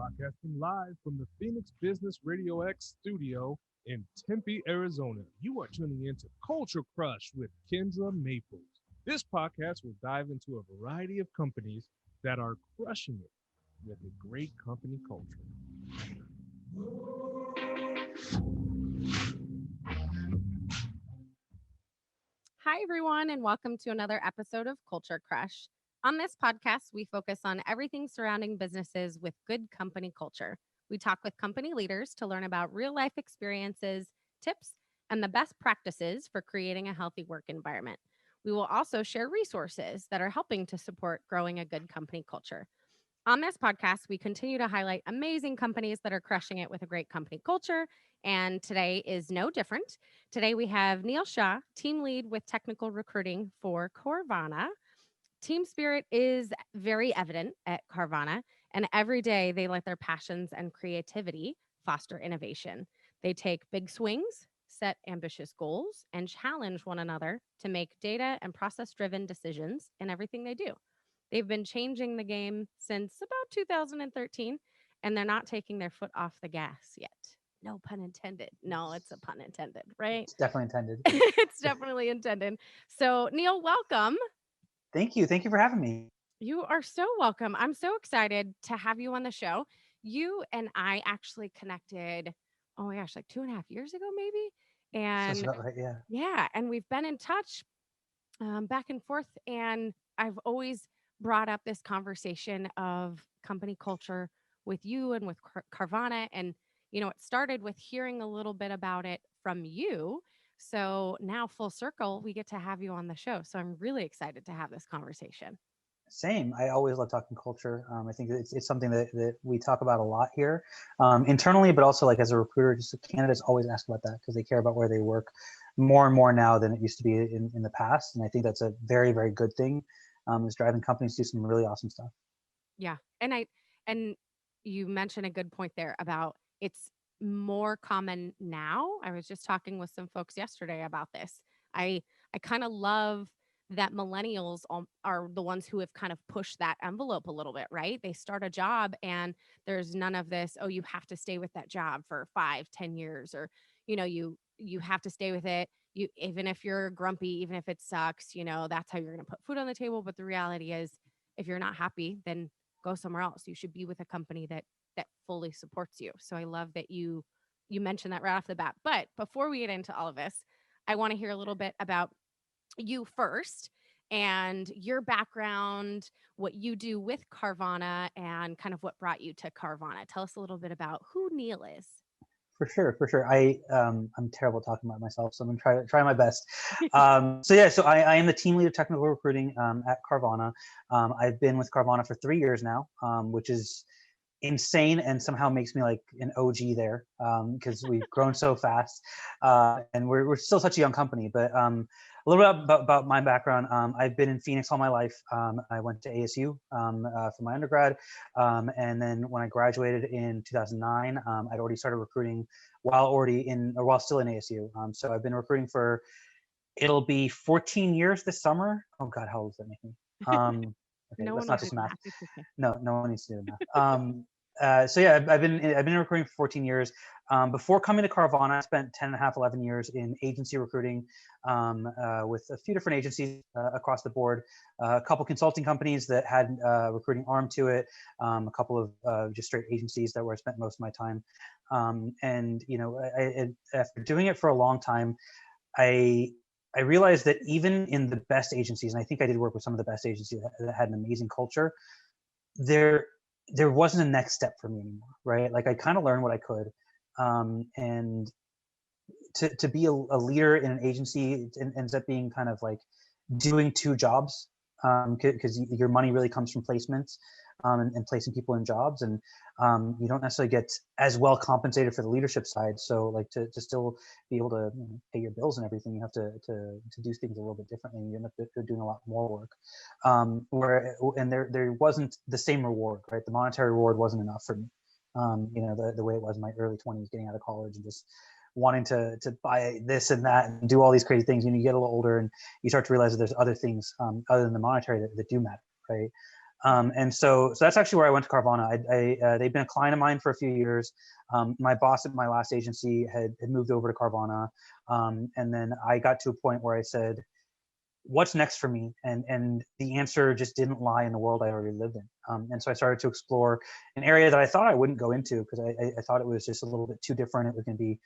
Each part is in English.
Broadcasting live from the Phoenix Business Radio X studio in Tempe, Arizona. You are tuning in to Culture Crush with Kendra Maples. This podcast will dive into a variety of companies that are crushing it with a great company culture. Hi, everyone, and welcome to another episode of Culture Crush. On this podcast, we focus on everything surrounding businesses with good company culture. We talk with company leaders to learn about real life experiences, tips, and the best practices for creating a healthy work environment. We will also share resources that are helping to support growing a good company culture. On this podcast, we continue to highlight amazing companies that are crushing it with a great company culture. And today is no different. Today we have Neil Shah, team lead with technical recruiting for Carvana. Team spirit is very evident at Carvana, and every day they let their passions and creativity foster innovation. They take big swings, set ambitious goals, and challenge one another to make data and process driven decisions in everything they do. They've been changing the game since about 2013, and they're not taking their foot off the gas yet. No pun intended. No, it's a pun intended, right? It's definitely intended. It's definitely intended. So, Neil, welcome. Thank you. Thank you for having me. You are so welcome. I'm so excited to have you on the show. You and I actually connected, oh my gosh, like 2.5 years ago, maybe. That's And about right. Yeah. yeah, and we've been in touch back and forth. And I've always brought up this conversation of company culture with you and with Carvana. And, it started with hearing a little bit about it from you. So now, full circle, we get to have you on the show. So I'm really excited to have this conversation. Same. I always love talking culture. I think it's something that we talk about a lot here internally, but also like as a recruiter, just candidates always ask about that because they care about where they work more and more now than it used to be in the past. And I think that's a very, very good thing. Is driving companies to do some really awesome stuff. Yeah. And you mentioned a good point there about it's more common now. I was just talking with some folks yesterday about this. I kind of love that millennials are the ones who have kind of pushed that envelope a little bit, right? They start a job and there's none of this, oh, you have to stay with that job for 5, 10 years, or you have to stay with it. You, even if you're grumpy, even if it sucks, that's how you're going to put food on the table. But the reality is, if you're not happy, then go somewhere else. You should be with a company that fully supports you. So I love that you mentioned that right off the bat. But before we get into all of this, I want to hear a little bit about you first and your background, what you do with Carvana, and kind of what brought you to Carvana. Tell us a little bit about who Neil is. For sure, for sure. I'm terrible talking about myself, so I'm gonna try my best. So I am the team lead of technical recruiting at Carvana. I've been with Carvana for 3 years now, which is insane and somehow makes me like an OG there because we've grown so fast and we're still such a young company. But a little bit about my background. I've been in Phoenix all my life. I went to ASU for my undergrad, and then when I graduated in 2009, I'd already started recruiting while still in ASU. So I've been recruiting for it'll be 14 years this summer. Oh God, how old does that make me? Okay, No let's one will not do do the math. math. It's okay. No one needs to do the math. So yeah, I've been in recruiting for 14 years. Before coming to Carvana, I spent 10 and a half, 11 years in agency recruiting with a few different agencies across the board. A couple consulting companies that had recruiting arm to it. A couple of just straight agencies that where I spent most of my time. And after doing it for a long time, I realized that even in the best agencies, and I think I did work with some of the best agencies that had an amazing culture, there wasn't a next step for me anymore, right? Like I kind of learned what I could, and to be a leader in an agency, it ends up being kind of like doing two jobs because your money really comes from placements and placing people in jobs, and you don't necessarily get as well compensated for the leadership side. So like to still be able to pay your bills and everything, you have to do things a little bit differently. You end up doing a lot more work, and there wasn't the same reward, right? The monetary reward wasn't enough for me. The way it was in my early 20s, getting out of college and just wanting to buy this and that and do all these crazy things. You get a little older and you start to realize that there's other things other than the monetary that do matter, right? And so that's actually where I went to Carvana. They'd been a client of mine for a few years. My boss at my last agency had moved over to Carvana. And then I got to a point where I said, what's next for me? And the answer just didn't lie in the world I already lived in. And so I started to explore an area that I thought I wouldn't go into because I thought it was just a little bit too different. It was going to be,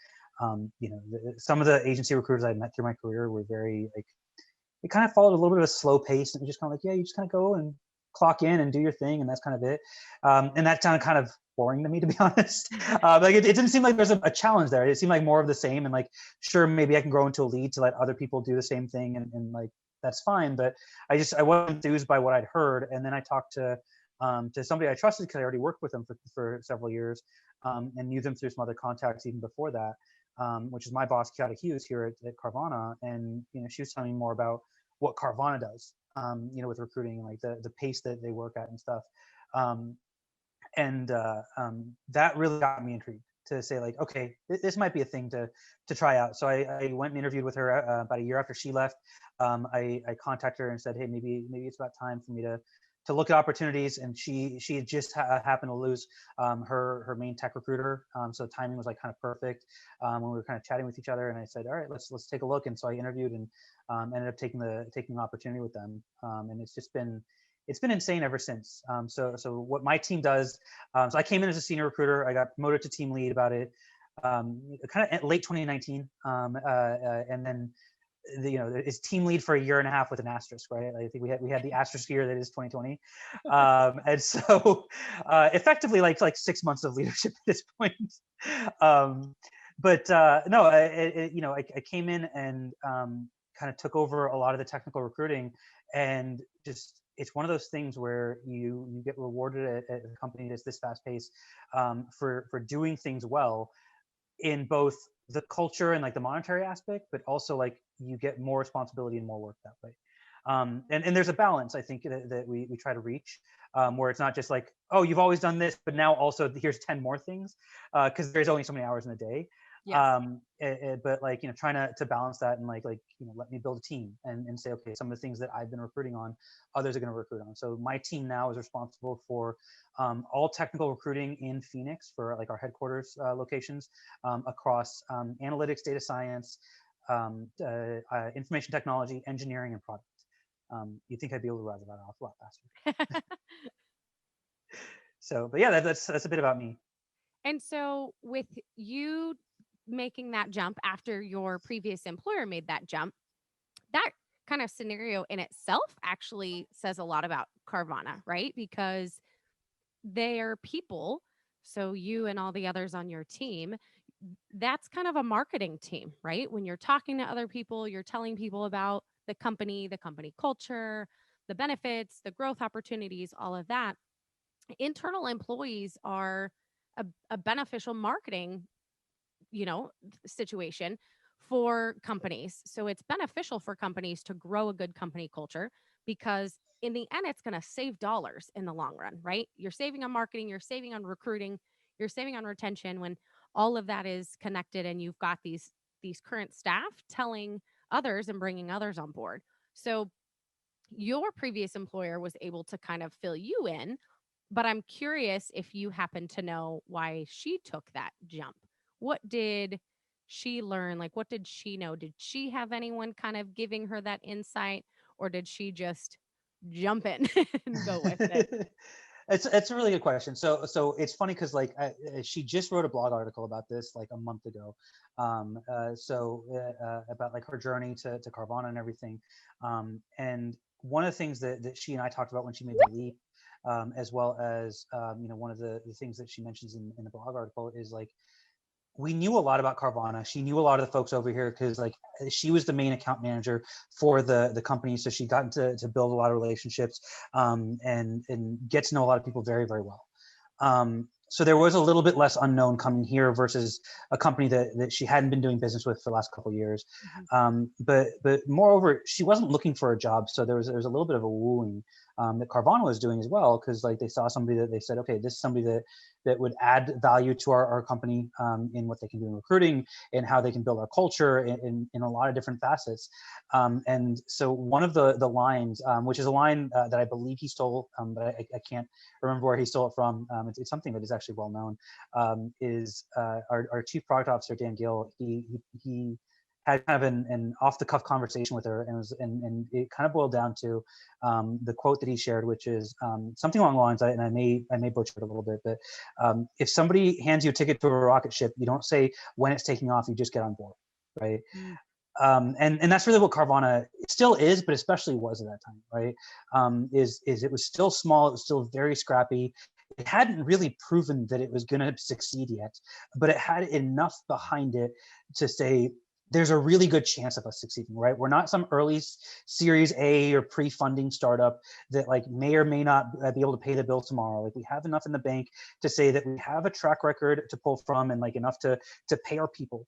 some of the agency recruiters I met through my career were very like, it kind of followed a little bit of a slow pace, and it was just kind of like, yeah, you just kind of go and clock in and do your thing, and that's kind of it. And that sounded kind of boring to me, to be honest. Like it didn't seem like there's a challenge there. It seemed like more of the same, and like, sure, maybe I can grow into a lead to let other people do the same thing, and like that's fine. But I wasn't enthused by what I'd heard, and then I talked to somebody I trusted because I already worked with them for several years, and knew them through some other contacts even before that. Which is my boss, Kiara Hughes, here at Carvana, and she was telling me more about what Carvana does, with recruiting and like the pace that they work at and stuff, and that really got me intrigued to say like, okay, this might be a thing to try out. So I went and interviewed with her about a year after she left. I contacted her and said, hey, maybe it's about time for me to look at opportunities, and she had just happened to lose her main tech recruiter, so timing was like kind of perfect when we were kind of chatting with each other. And I said, all right, let's take a look. And so I interviewed and ended up taking the opportunity with them, and it's been insane ever since. So what my team does, so I came in as a senior recruiter. I got promoted to team lead about it kind of late 2019, and then is team lead for a year and a half with an asterisk, right? I think we had the asterisk year that is 2020, and so effectively like 6 months of leadership at this point. But no, I came in and kind of took over a lot of the technical recruiting, and just it's one of those things where you get rewarded at a company that's this fast paced for doing things well in both the culture and like the monetary aspect, but also like you get more responsibility and more work that way. And there's a balance I think that we try to reach, where it's not just like, oh, you've always done this, but now also here's 10 more things, because there's only so many hours in a day. Yes. But like, trying to balance that and like, let me build a team and say, okay, some of the things that I've been recruiting on, others are going to recruit on. So my team now is responsible for all technical recruiting in Phoenix for like our headquarters locations, across analytics, data science, information technology, engineering, and product. You'd think I'd be able to rattle that off a lot faster. So, but yeah, that's a bit about me. And so with you making that jump after your previous employer made that jump, that kind of scenario in itself actually says a lot about Carvana, right? Because they are people. So you and all the others on your team, that's kind of a marketing team, right? When you're talking to other people, you're telling people about the company culture, the benefits, the growth opportunities, all of that. Internal employees are a beneficial marketing situation for companies. So it's beneficial for companies to grow a good company culture, because in the end, it's going to save dollars in the long run, right? You're saving on marketing, you're saving on recruiting, you're saving on retention when all of that is connected, and you've got these current staff telling others and bringing others on board. So your previous employer was able to kind of fill you in, but I'm curious if you happen to know why she took that jump. What did she learn? Like, what did she know? Did she have anyone kind of giving her that insight, or did she just jump in and go with it? It's a really good question. So it's funny because like she just wrote a blog article about this like a month ago, about like her journey to Carvana and everything, and one of the things that she and I talked about when she made the leap, as well as one of the things that she mentions in the blog article is like, we knew a lot about Carvana. She knew a lot of the folks over here because like she was the main account manager for the company. So she got to build a lot of relationships, and get to know a lot of people very, very well. so there was a little bit less unknown coming here versus a company that she hadn't been doing business with for the last couple of years. But moreover, she wasn't looking for a job, so there was a little bit of a wooing that Carvana was doing as well, because like they saw somebody that they said, okay, this is somebody that would add value to our company in what they can do in recruiting and how they can build our culture in a lot of different facets. And so one of the lines, which is a line that I believe he stole, but I can't remember where he stole it from. It's something that is actually well known. Is our chief product officer Dan Gill? He had kind of an off the cuff conversation with her, and it kind of boiled down to the quote that he shared, which is something along the lines, and I may butcher it a little bit, but if somebody hands you a ticket to a rocket ship, you don't say when it's taking off, you just get on board, right? And that's really what Carvana still is, but especially was at that time, right? Is it was still small, it was still very scrappy. It hadn't really proven that it was going to succeed yet, but it had enough behind it to say, there's a really good chance of us succeeding, right? We're not some early Series A or pre-funding startup that like may or may not be able to pay the bill tomorrow. Like we have enough in the bank to say that we have a track record to pull from, and like enough to pay our people.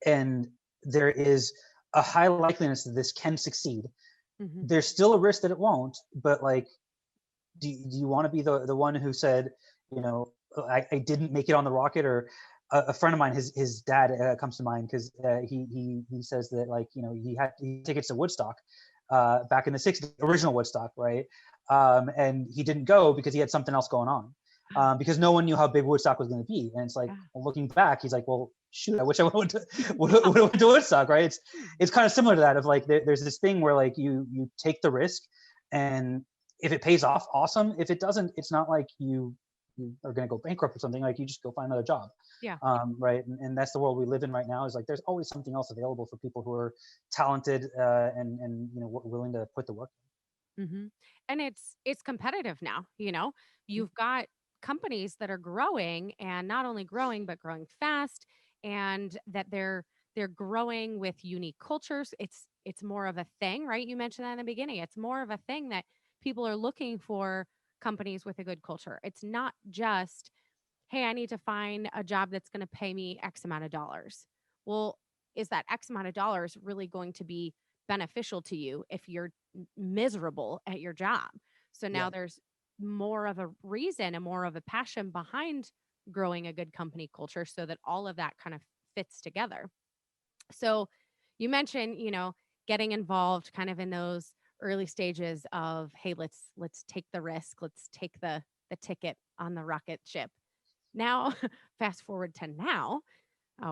And there is a high likeliness that this can succeed. There's still a risk that it won't, but like, do you want to be the one who said, you know, I didn't make it on the rocket? Or a friend of mine, his dad comes to mind, because he says that, like, you know, he had tickets to Woodstock back in the 60s, original Woodstock, right? And he didn't go because he had something else going on, because no one knew how big Woodstock was going to be. And it's like, well, looking back, he's like, well, shoot, I wish I went to Woodstock, right? It's kind of similar to that, of like, there's this thing where like you take the risk, and if it pays off, awesome. If it doesn't, it's not like you are going to go bankrupt or something. Like, you just go find another job. Yeah. Right. And that's the world we live in right now, is like, there's always something else available for people who are talented and you know, willing to put the work Mm-hmm. And it's competitive now. You know, you've got companies that are growing, and not only growing but growing fast, and that they're growing with unique cultures. It's more of a thing, right? You mentioned that in the beginning. It's more of a thing that people are looking for, companies with a good culture. It's not just, hey, I need to find a job that's going to pay me X amount of dollars. Well, is that X amount of dollars really going to be beneficial to you if you're miserable at your job? So now there's more of a reason and more of a passion behind growing a good company culture, so that all of that kind of fits together. So you mentioned, you know, getting involved kind of in those early stages of, hey, let's take the risk, let's take the ticket on the rocket ship. Now, fast forward to now,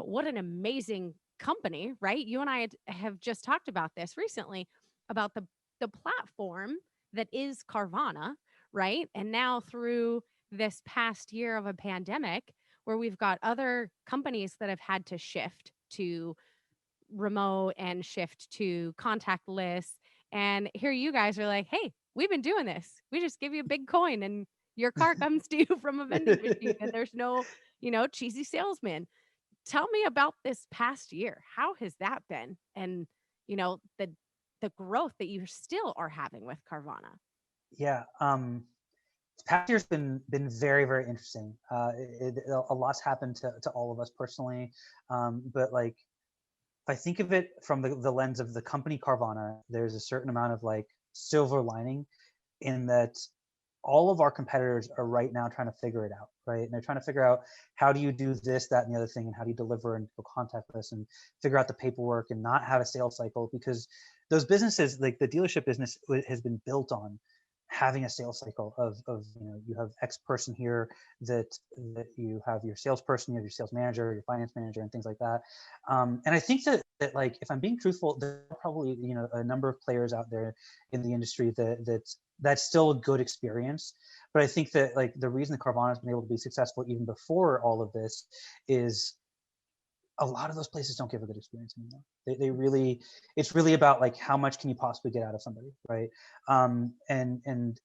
what an amazing company, right? You and I have just talked about this recently, about the platform that is Carvana, right? And now through this past year of a pandemic, where we've got other companies that have had to shift to remote and shift to contactless. And here you guys are like, hey, we've been doing this. We just give you a big coin and your car comes to you from a vending machine, and there's no, you know, cheesy salesman. Tell me about this past year. How has that been? And, you know, the growth that you still are having with Carvana. Yeah. This past year's been very, very interesting. A lot's happened to all of us personally, but like, if I think of it from the lens of the company Carvana, there's a certain amount of like silver lining, in that all of our competitors are right now trying to figure it out, right? And they're trying to figure out, how do you do this, that, and the other thing, and how do you deliver and go contactless and figure out the paperwork and not have a sales cycle, because those businesses, like the dealership business, has been built on having a sales cycle of, you know, you have X person here, that you have your salesperson, you have your sales manager, your finance manager, and things like that. And I think that like, if I'm being truthful, there are probably, you know, a number of players out there in the industry that's still a good experience. But I think that like, the reason that Carvana has been able to be successful even before all of this is, a lot of those places don't give a good experience anymore. They really, it's really about like, how much can you possibly get out of somebody, right? And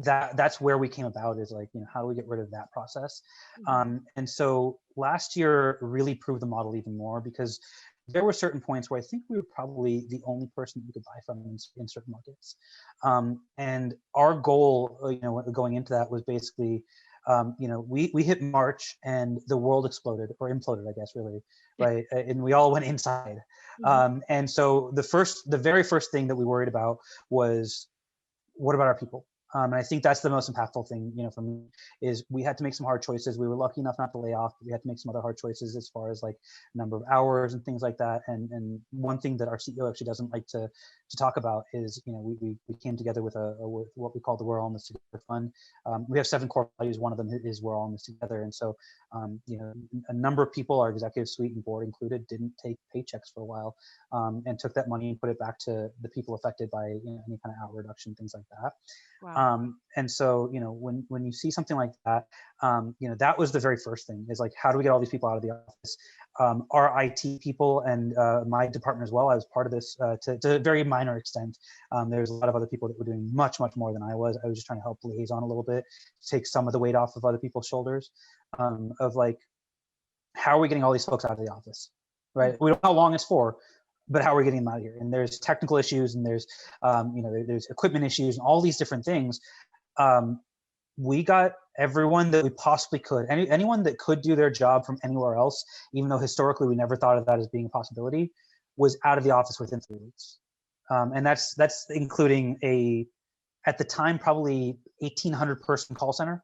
that's where we came about, is like, you know, how do we get rid of that process? And so last year really proved the model even more, because there were certain points where I think we were probably the only person that you could buy from in certain markets. And our goal, you know, going into that, was basically, We hit March and the world exploded or imploded, I guess, really, right? And we all went inside. And so the very first thing that we worried about was, what about our people? And I think that's the most impactful thing, for me, is we had to make some hard choices. We were lucky enough not to lay off, but we had to make some other hard choices as far as like number of hours and things like that. And one thing that our CEO actually doesn't like to talk about is, we came together with with what we call the We're All in This Together Fund. We have 7 core values. One of them is We're All in This Together. And so, a number of people, our executive suite and board included, didn't take paychecks for a while, and took that money and put it back to the people affected by any kind of hour reduction, things like that. Wow. And so, when you see something like that, that was the very first thing, is like, how do we get all these people out of the office? Our IT people and my department as well, I was part of this to a very minor extent. There's a lot of other people that were doing much, much more than I was. I was just trying to help liaison a little bit, take some of the weight off of other people's shoulders, of like, how are we getting all these folks out of the office, right? We don't know how long it's for, but how are we getting them out of here? And there's technical issues, and there's there's equipment issues, and all these different things. We got everyone that we possibly could, anyone that could do their job from anywhere else, even though historically we never thought of that as being a possibility, was out of the office within 3 weeks. And that's including at the time, probably 1,800 person call center,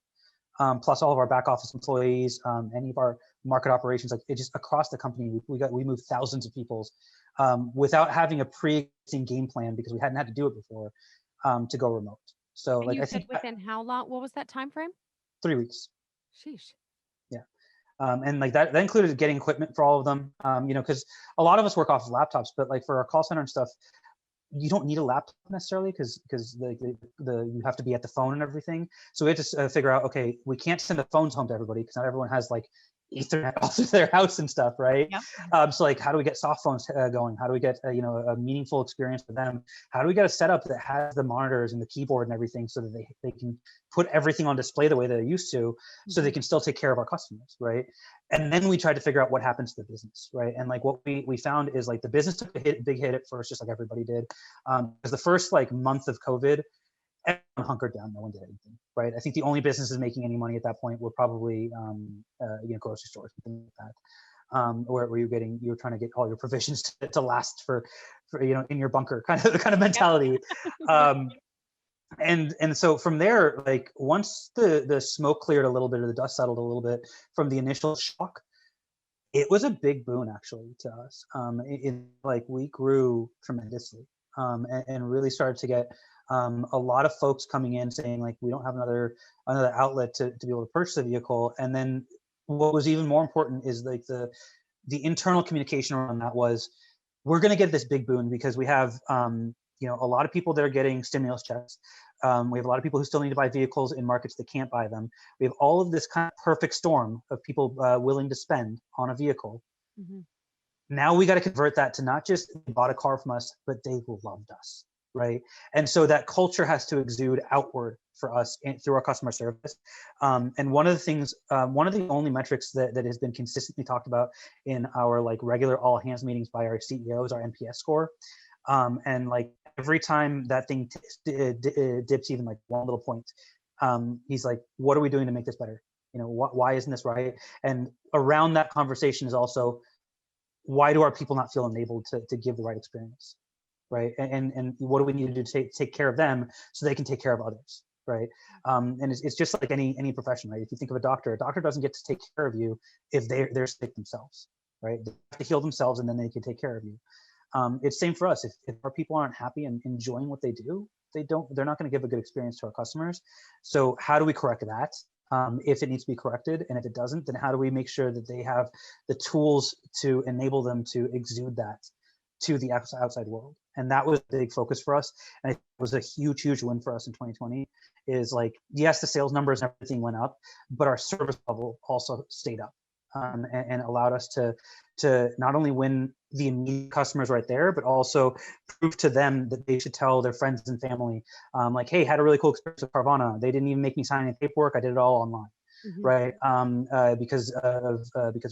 plus all of our back office employees, any of our market operations, like it just across the company, we moved thousands of people without having a pre-existing game plan, because we hadn't had to do it before, to go remote. So And like, you I said think within how long? What was that time frame? 3 weeks. Sheesh. Yeah. And like that included getting equipment for all of them, because a lot of us work off of laptops, but like for our call center and stuff, you don't need a laptop necessarily, because you have to be at the phone and everything. So we had to figure out, okay, we can't send the phones home to everybody, because not everyone has like Ethernet off of their house and stuff, right? Yep. So like, how do we get soft phones going? How do we get a meaningful experience for them? How do we get a setup that has the monitors and the keyboard and everything, so that they can put everything on display the way they're used to, so they can still take care of our customers, right? And then we tried to figure out what happens to the business, right? And like, what we found is like, the business took a big hit at first, just like everybody did, because the first like month of COVID, everyone hunkered down. No one did anything, right? I think the only businesses making any money at that point were probably grocery stores and things like that, where you were trying to get all your provisions to last for in your bunker, kind of mentality. And so from there, like, once the smoke cleared a little bit, or the dust settled a little bit from the initial shock, it was a big boon actually to us. Like, we grew tremendously, and really started to get a lot of folks coming in saying, like, we don't have another outlet to be able to purchase a vehicle. And then what was even more important is like the internal communication around that was, we're going to get this big boon because we have a lot of people that are getting stimulus checks. We have a lot of people who still need to buy vehicles in markets that can't buy them. We have all of this kind of perfect storm of people willing to spend on a vehicle. Now we got to convert that to not just they bought a car from us, but they loved us, right? And so that culture has to exude outward for us through our customer service. And one of the things, one of the only metrics that has been consistently talked about in our like regular all hands meetings by our CEOs, our NPS score. And like, every time that thing dips even like one little point, he's like, what are we doing to make this better? Why isn't this right? And around that conversation is also, why do our people not feel enabled to give the right experience, right? And what do we need to do to take care of them so they can take care of others, right? And it's just like any profession, right? If you think of a doctor doesn't get to take care of you if they're sick themselves, right? They have to heal themselves, and then they can take care of you. It's same for us. If our people aren't happy and enjoying what they do, they're not going to give a good experience to our customers. So how do we correct that? If it needs to be corrected, and if it doesn't, then how do we make sure that they have the tools to enable them to exude that to the outside world? And that was a big focus for us. And it was a huge win for us in 2020, is like, yes, the sales numbers and everything went up, but our service level also stayed up, and allowed us to not only win the immediate customers right there, but also prove to them that they should tell their friends and family, like, hey, had a really cool experience with Carvana. They didn't even make me sign any paperwork. I did it all online. Right. Because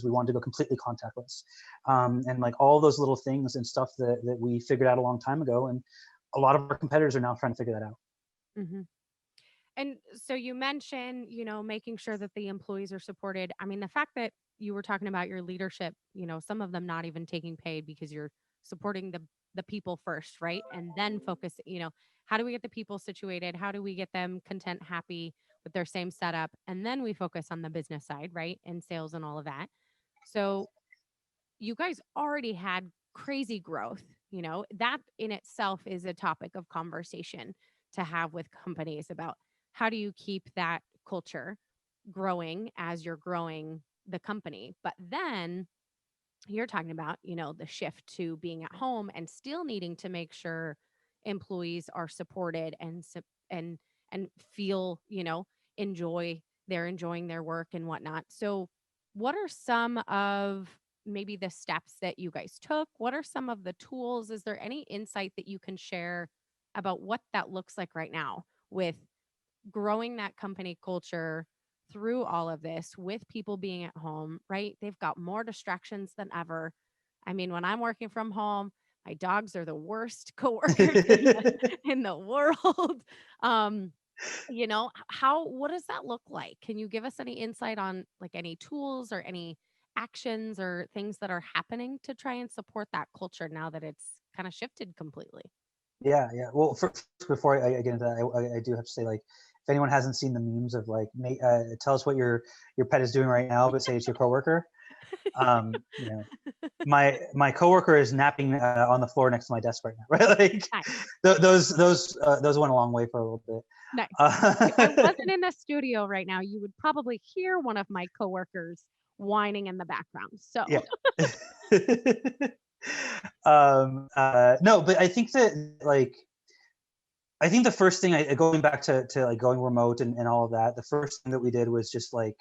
we wanted to go completely contactless. And like, all those little things and stuff that we figured out a long time ago. And a lot of our competitors are now trying to figure that out. And so you mentioned, making sure that the employees are supported. I mean, the fact that you were talking about your leadership, some of them not even taking paid because you're supporting the people first, right? And then focus, how do we get the people situated? How do we get them content, happy with their same setup? And then we focus on the business side, right? And sales and all of that. So you guys already had crazy growth. That in itself is a topic of conversation to have with companies about how do you keep that culture growing as you're growing the company. But then you're talking about, the shift to being at home and still needing to make sure employees are supported and and feel, they're enjoying their work and whatnot. So what are some of maybe the steps that you guys took? What are some of the tools? Is there any insight that you can share about what that looks like right now with growing that company culture through all of this with people being at home, right? They've got more distractions than ever. I mean, when I'm working from home, my dogs are the worst coworkers in the world. Um, what does that look like? Can you give us any insight on like any tools or any actions or things that are happening to try and support that culture now that it's kind of shifted completely? Yeah. Well, first, before I get into that, I do have to say, like, if anyone hasn't seen the memes of like, tell us what your pet is doing right now, but say it's your coworker. You know, my coworker is napping on the floor next to my desk right now, right? Like, Nice. those went a long way for a little bit. Nice. If I wasn't in the studio right now, you would probably hear one of my coworkers whining in the background. So, Yeah. No, but I think that, like, I think the first thing, going back to like going remote and all of that, the first thing that we did was just like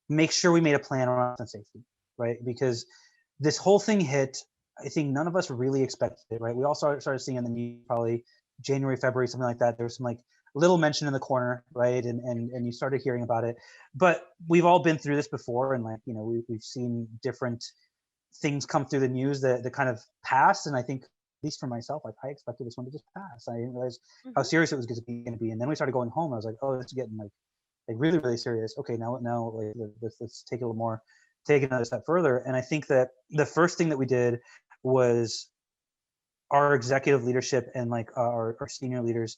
make sure we made a plan around safety, right? Because this whole thing hit, I think none of us really expected it, right? We all started seeing in the news probably January, February, something like that. There was some like little mention in the corner, right? And you started hearing about it. But we've all been through this before, and like, we've seen different things come through the news that kind of pass. And I think, at least for myself, like, I expected this one to just pass. I didn't realize how mhm, serious it was going to be. And then we started going home. I was like, oh, this is getting like really, really serious. Okay, now like, let's take it a little more, take another step further. And I think that the first thing that we did was our executive leadership and like our senior leaders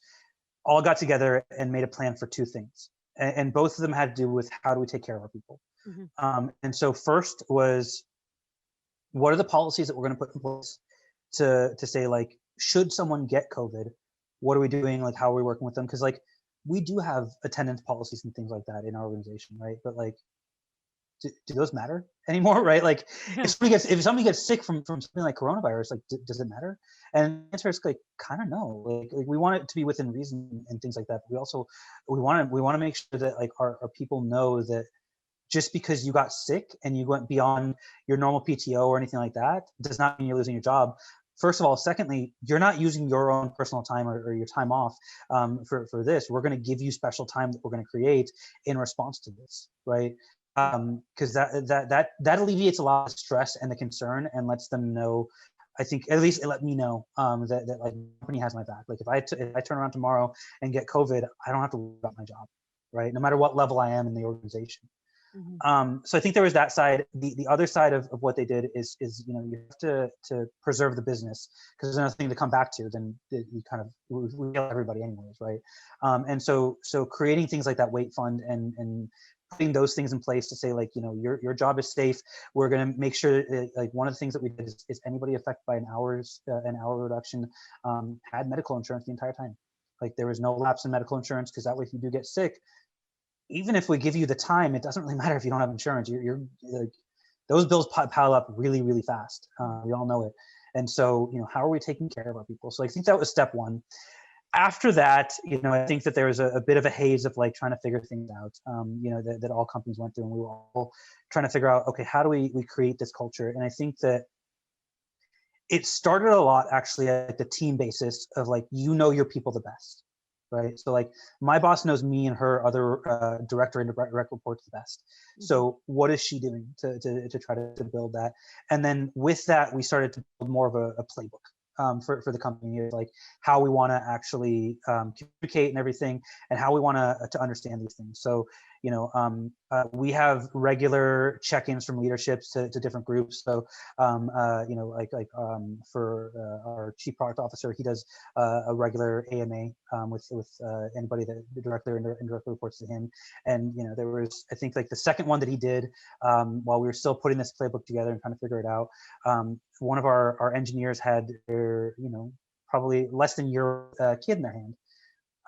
all got together and made a plan for two things. And both of them had to do with how do we take care of our people. mhm, And so first was, what are the policies that we're going to put in place to say, like, should someone get COVID, what are we doing? Like, how are we working with them? Because like, we do have attendance policies and things like that in our organization, right? But like, do those matter anymore, right? Like, yeah, if somebody gets sick from something like coronavirus, like, does it matter? And the answer is like, kind of no. Like, we want it to be within reason and things like that. But we also we want to make sure that like our people know that just because you got sick and you went beyond your normal PTO or anything like that does not mean you're losing your job. First of all. Secondly, you're not using your own personal time or your time off for this. We're going to give you special time that we're going to create in response to this, right? Because that alleviates a lot of stress and the concern and lets them know. I think at least it let me know that like the company has my back. Like, if I turn around tomorrow and get COVID, I don't have to worry about my job, right? No matter what level I am in the organization. mhm, So I think there was that side. The other side of what they did is you have to preserve the business, because there's another thing to come back to. Then you kind of we kill everybody anyways, right? And so creating things like that weight fund and putting those things in place to say, like, your job is safe. We're going to make sure that, like, one of the things that we did is anybody affected by an hour reduction had medical insurance the entire time. Like, there was no lapse in medical insurance, because that way if you do get sick, even if we give you the time, it doesn't really matter if you don't have insurance. You're like, those bills pile up really, really fast. mhm. We all know it. And so, how are we taking care of our people? So I think that was step one. After that, I think that there was a bit of a haze of like trying to figure things out, that all companies went through, and we were all trying to figure out, okay, how do we create this culture? And I think that it started a lot actually at the team basis of like, your people the best, right? So like, my boss knows me and her other director and direct reports the best. Mhm. So what is she doing to try to build that? And then with that, we started to build more of a playbook. for the company, is like how we want to actually communicate and everything, and how we want to understand these things. So we have regular check-ins from leaderships to different groups. So for our chief product officer, he does a regular AMA with anybody that directly or indirectly reports to him. And there was, I think, like the second one that he did while we were still putting this playbook together and trying to figure it out. One of our engineers had their probably less than year kid in their hand.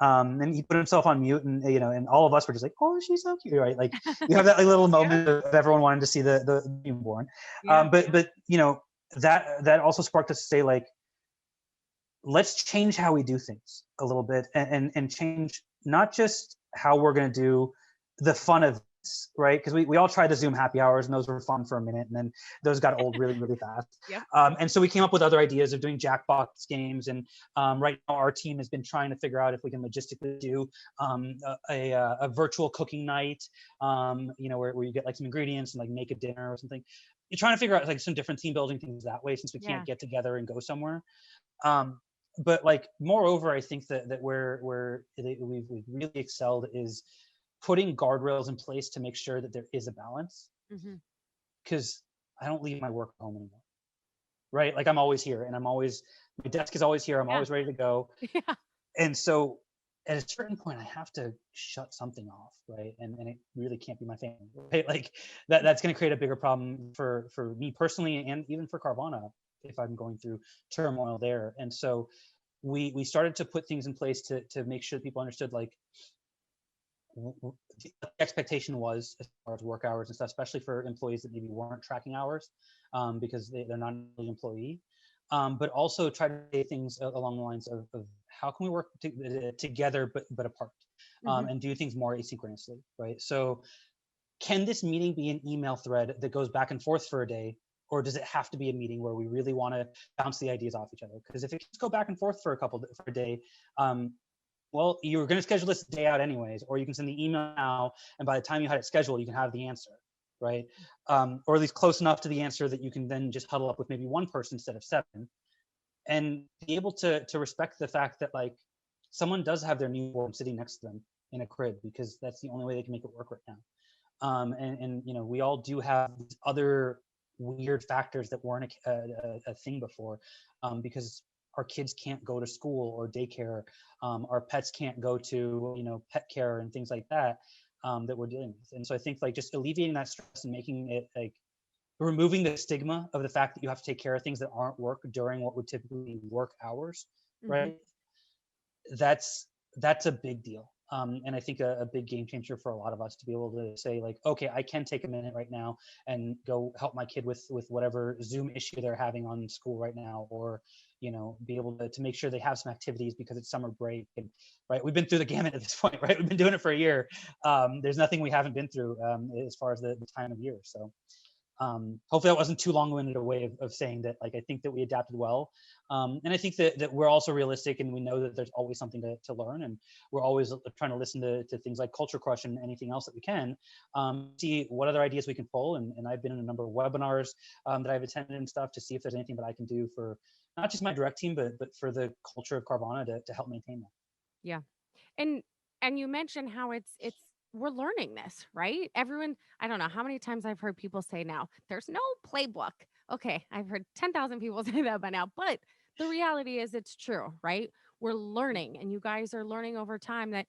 And he put himself on mute, and and all of us were just like, "Oh, she's so cute," right? Like you have that like, little moment of everyone wanting to see the newborn. But that also sparked us to say, like, let's change how we do things a little bit, and change not just how we're going to do the fun of this, right? Because we all tried the Zoom happy hours, and those were fun for a minute, and then those got old really, really fast. Yep. And so we came up with other ideas of doing Jackbox games, and right now our team has been trying to figure out if we can logistically do a virtual cooking night, where you get like some ingredients and like make a dinner or something. You're trying to figure out like some different team building things that way, since we can't get together and go somewhere. But like moreover, I think that we've really excelled is putting guardrails in place to make sure that there is a balance. Because I don't leave my work home anymore, right? Like I'm always here, and my desk is always here. I'm always ready to go. And so at a certain point, I have to shut something off, right? And it really can't be my family, right? Like that's going to create a bigger problem for me personally, and even for Carvana, if I'm going through turmoil there. And so we started to put things in place to make sure people understood like what the expectation was as far as work hours and stuff, especially for employees that maybe weren't tracking hours because they're not an employee. But also try to say things along the lines of how can we work together but apart, and do things more asynchronously, right? So can this meeting be an email thread that goes back and forth for a day, or does it have to be a meeting where we really want to bounce the ideas off each other? Because if it just go back and forth for a day, well, you're going to schedule this day out anyways, or you can send the email now, and by the time you had it scheduled, you can have the answer, right? Or at least close enough to the answer that you can then just huddle up with maybe one person instead of 7, and be able to respect the fact that like someone does have their newborn sitting next to them in a crib, because that's the only way they can make it work right now. And we all do have these other weird factors that weren't a thing before, because our kids can't go to school or daycare, our pets can't go to pet care and things like that, that we're dealing with. And so I think like just alleviating that stress and making it like removing the stigma of the fact that you have to take care of things that aren't work during what would typically be work hours, right? That's a big deal. And I think a big game changer for a lot of us to be able to say like, okay, I can take a minute right now and go help my kid with whatever Zoom issue they're having on school right now, or be able to make sure they have some activities because it's summer break. And right, we've been through the gamut at this point, right? We've been doing it for a year. There's nothing we haven't been through as far as the time of year. So hopefully that wasn't too long-winded a way of saying that. Like I think that we adapted well, and I think that we're also realistic, and we know that there's always something to learn, and we're always trying to listen to things like Culture Crush and anything else that we can, see what other ideas we can pull. And I've been in a number of webinars that I've attended and stuff to see if there's anything that I can do for not just my direct team, but for the culture of Carvana to help maintain that. Yeah. And you mentioned how it's we're learning this, right? Everyone, I don't know how many times I've heard people say now, there's no playbook. Okay, I've heard 10,000 people say that by now, but the reality is it's true, right? We're learning, and you guys are learning over time that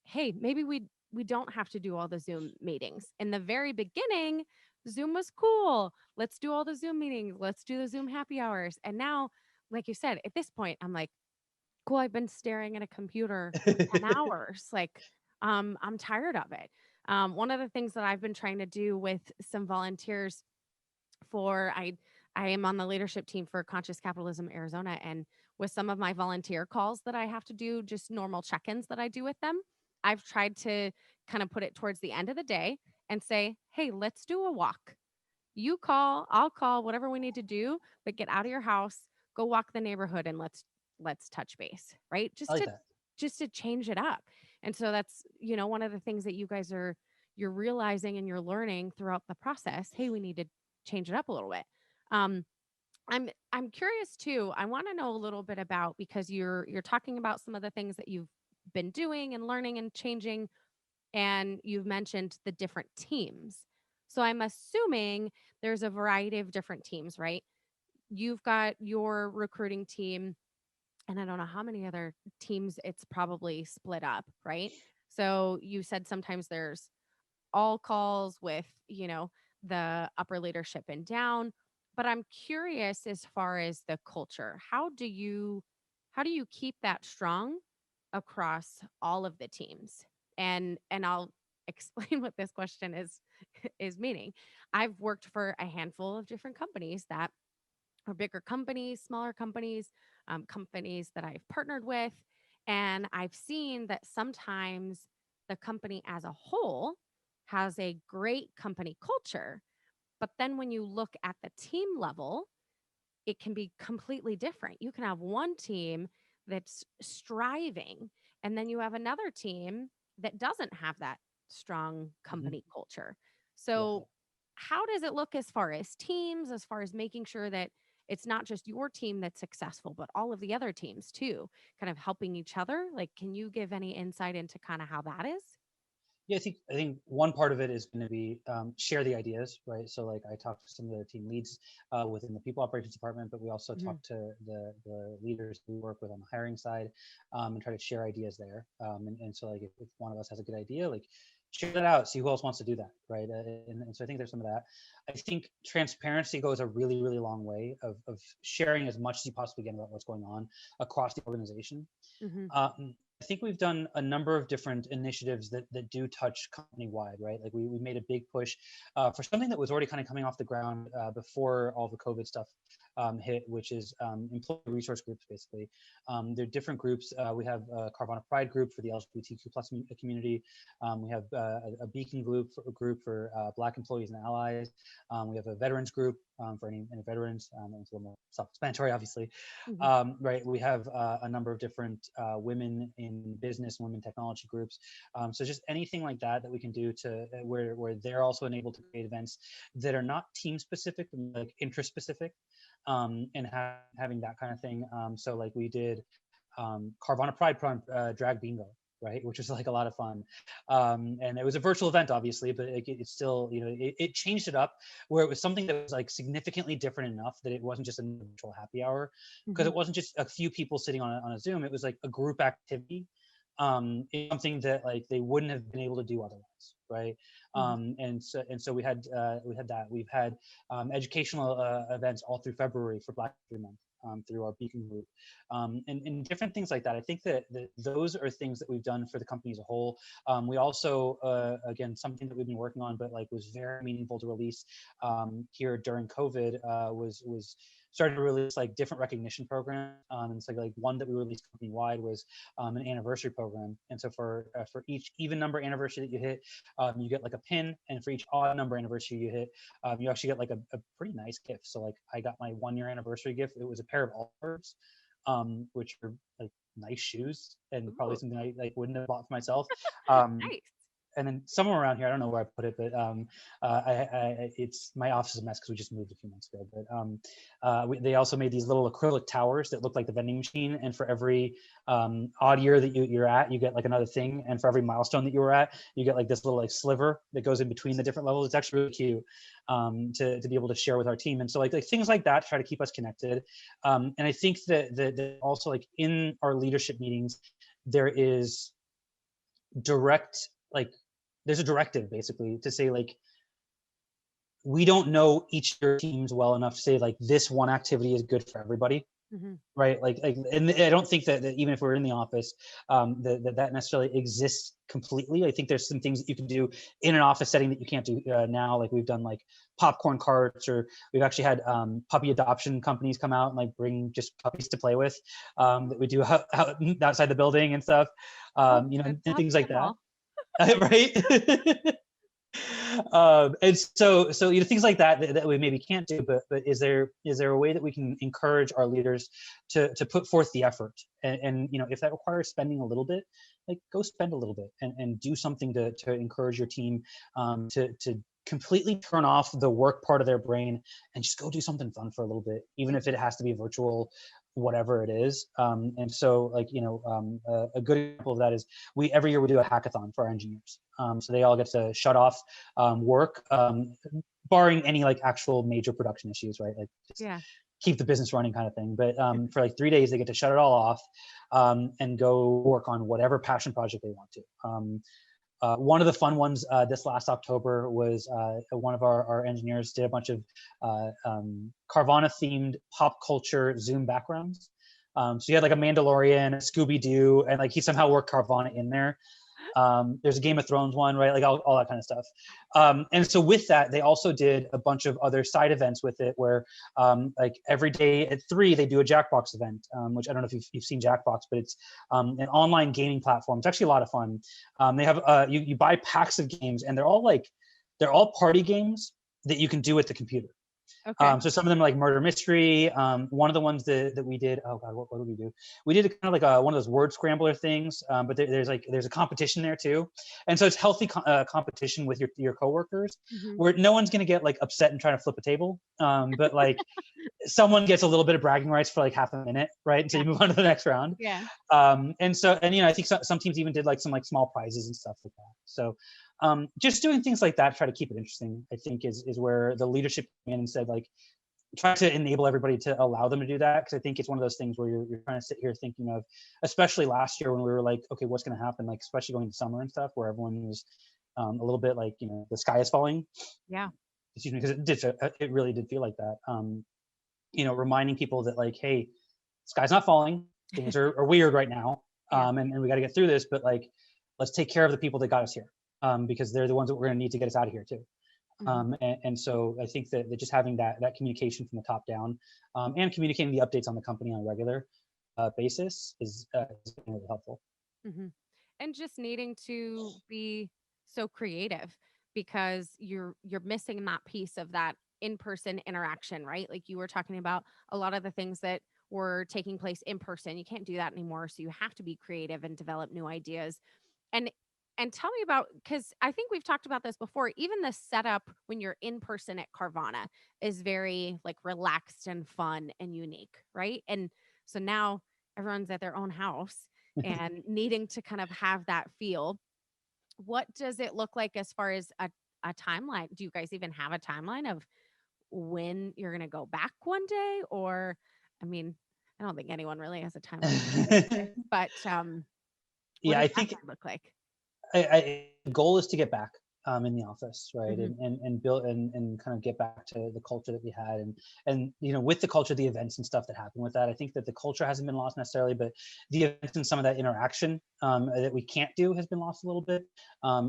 hey, maybe we don't have to do all the Zoom meetings. In the very beginning, Zoom was cool. Let's do all the Zoom meetings. Let's do the Zoom happy hours. And now, like you said, at this point, I'm like, cool, I've been staring at a computer for 10 hours. Like, I'm tired of it. One of the things that I've been trying to do with some volunteers for I am on the leadership team for Conscious Capitalism Arizona, and with some of my volunteer calls that I have to do, just normal check-ins that I do with them, I've tried to kind of put it towards the end of the day and say, "Hey, let's do a walk. You call, I'll call, whatever we need to do, but get out of your house, go walk the neighborhood, and let's touch base," right? I like that. Just to change it up. And so that's, one of the things that you guys you're realizing and you're learning throughout the process. Hey, we need to change it up a little bit. Um, I'm curious too. I want to know a little bit about, because you're talking about some of the things that you've been doing and learning and changing, and you've mentioned the different teams. So I'm assuming there's a variety of different teams, right? You've got your recruiting team, and I don't know how many other teams it's probably split up, right? So you said sometimes there's all calls with, the upper leadership and down. But I'm curious, as far as the culture, how do you keep that strong across all of the teams? And I'll explain what this question is meaning. I've worked for a handful of different companies that are bigger companies, smaller companies, companies that I've partnered with. And I've seen that sometimes the company as a whole has a great company culture. But then when you look at the team level, it can be completely different. You can have one team that's striving, and then you have another team that doesn't have that strong Mhm. company culture. Yeah. So, how does it look as far as teams, as far as making sure that it's not just your team that's successful, but all of the other teams too, kind of helping each other? Like, can you give any insight into kind of how that is? Yeah, I think one part of it is going to be share the ideas, right? So like I talked to some of the team leads within the people operations department, but we also Mhm. talk to the leaders we work with on the hiring side and try to share ideas there. And so like if one of us has a good idea, like share that out, see who else wants to do that, right? And so I think there's some of that. I think transparency goes a really, really long way of sharing as much as you possibly can about what's going on across the organization. Mhm. I think we've done a number of different initiatives that do touch company wide, right? Like we made a big push for something that was already kind of coming off the ground before all the COVID stuff hit, which is employee resource groups, basically. They're different groups. We have a Carvana Pride group for the LGBTQ plus community. We have a Beacon group for Black employees and allies. We have a veterans group for any veterans. It's a little more self-explanatory, obviously. Mhm. Right, we have a number of different women in business, women technology groups. So just anything like that that we can do to where they're also enabled to create events that are not team specific, like interest specific, and having that kind of thing. So like we did Carvana Pride drag bingo, right, which was like a lot of fun, and it was a virtual event, obviously, but it's still, it changed it up where it was something that was like significantly different enough that it wasn't just a virtual happy hour, because Mhm. it wasn't just a few people sitting on a Zoom. It was like a group activity, it's something that like they wouldn't have been able to do otherwise, right? Mhm. And so we had that. We've had educational events all through February for Black History Month, through our Beacon group, and different things like that. I think that those are things that we've done for the company as a whole. We also, again, something that we've been working on, but like was very meaningful to release here during COVID, was started to release like different recognition programs. And so like one that we released company wide was an anniversary program. And so for each even number anniversary that you hit, you get like a pin, and for each odd number anniversary you hit, you actually get like a pretty nice gift. So like I got my 1 year anniversary gift. It was a pair of Allbirds, which are like nice shoes and probably Ooh, something I like wouldn't have bought for myself. Um, nice. and then somewhere around here, I don't know where I put it, but it's my office is a mess because we just moved a few months ago. But they also made these little acrylic towers that look like the vending machine, and for every odd year that you're at, you get like another thing, and for every milestone that you were at, you get like this little like sliver that goes in between the different levels. It's actually really cute, to be able to share with our team, and so like things like that to try to keep us connected. And I think that also like in our leadership meetings, there is direct like there's a directive basically to say like we don't know each of your teams well enough to say like this one activity is good for everybody, Mhm. right? Like and I don't think that even if we're in the office, that necessarily exists completely. I think there's some things that you can do in an office setting that you can't do now. Like we've done like popcorn carts, or we've actually had puppy adoption companies come out and like bring just puppies to play with, that we do out outside the building and stuff, Oh, good. and That's things like that. cool. Right. And so things like that we maybe can't do, but is there a way that we can encourage our leaders to put forth the effort, and if that requires spending a little bit, like go spend a little bit and do something to encourage your team, to completely turn off the work part of their brain and just go do something fun for a little bit, even if it has to be virtual, whatever it is. And so like, a good example of that is every year we do a hackathon for our engineers. So they all get to shut off work, barring any like actual major production issues, right? Like just keep the business running kind of thing. But for like 3 days, they get to shut it all off and go work on whatever passion project they want to. One of the fun ones this last October was one of our engineers did a bunch of Carvana themed pop culture Zoom backgrounds. So you had like a Mandalorian, a Scooby-Doo, and like he somehow worked Carvana in there. There's a Game of Thrones one, right? Like all that kind of stuff. And so with that, they also did a bunch of other side events with it where like every day at 3, they do a Jackbox event, which I don't know if you've seen Jackbox, but it's an online gaming platform. It's actually a lot of fun. They have, you buy packs of games and they're all party games that you can do with the computer. Okay. So some of them are like murder mystery. One of the ones that we did, oh God, what did we do? We did kind of like one of those word scrambler things, but there's a competition there too. And so it's healthy competition with your coworkers where no one's going to get like upset and trying to flip a table. But like someone gets a little bit of bragging rights for like half a minute, right? Until you move on to the next round. Yeah. And I think some teams even did like some like small prizes and stuff like that. So just doing things like that, try to keep it interesting, I think is where the leadership came in and said, like, try to enable everybody to allow them to do that. Cause I think it's one of those things where you're trying to sit here thinking of, especially last year when we were like, okay, what's going to happen? Like, especially going to summer and stuff where everyone was a little bit like, the sky is falling. Yeah. Excuse me. Cause it really did feel like that. Reminding people that like, hey, sky's not falling. Things are weird right now. And we got to get through this, but like, let's take care of the people that got us here. Because they're the ones that we're going to need to get us out of here too. And so I think that just having that communication from the top down and communicating the updates on the company on a regular basis is really helpful. And just needing to be so creative because you're missing that piece of that in-person interaction, right? Like you were talking about a lot of the things that were taking place in person. You can't do that anymore. So you have to be creative and develop new ideas. And tell me about, because I think we've talked about this before, even the setup when you're in person at Carvana is very like relaxed and fun and unique, right? And so now everyone's at their own house and needing to kind of have that feel. What does it look like as far as a timeline? Do you guys even have a timeline of when you're going to go back one day? Or, I mean, I don't think anyone really has a timeline, but what does that look like? The goal is to get back in the office, right? And build and kind of get back to the culture that we had and with the culture, the events and stuff that happened with that. I think that the culture hasn't been lost necessarily, but the events and some of that interaction that we can't do has been lost a little bit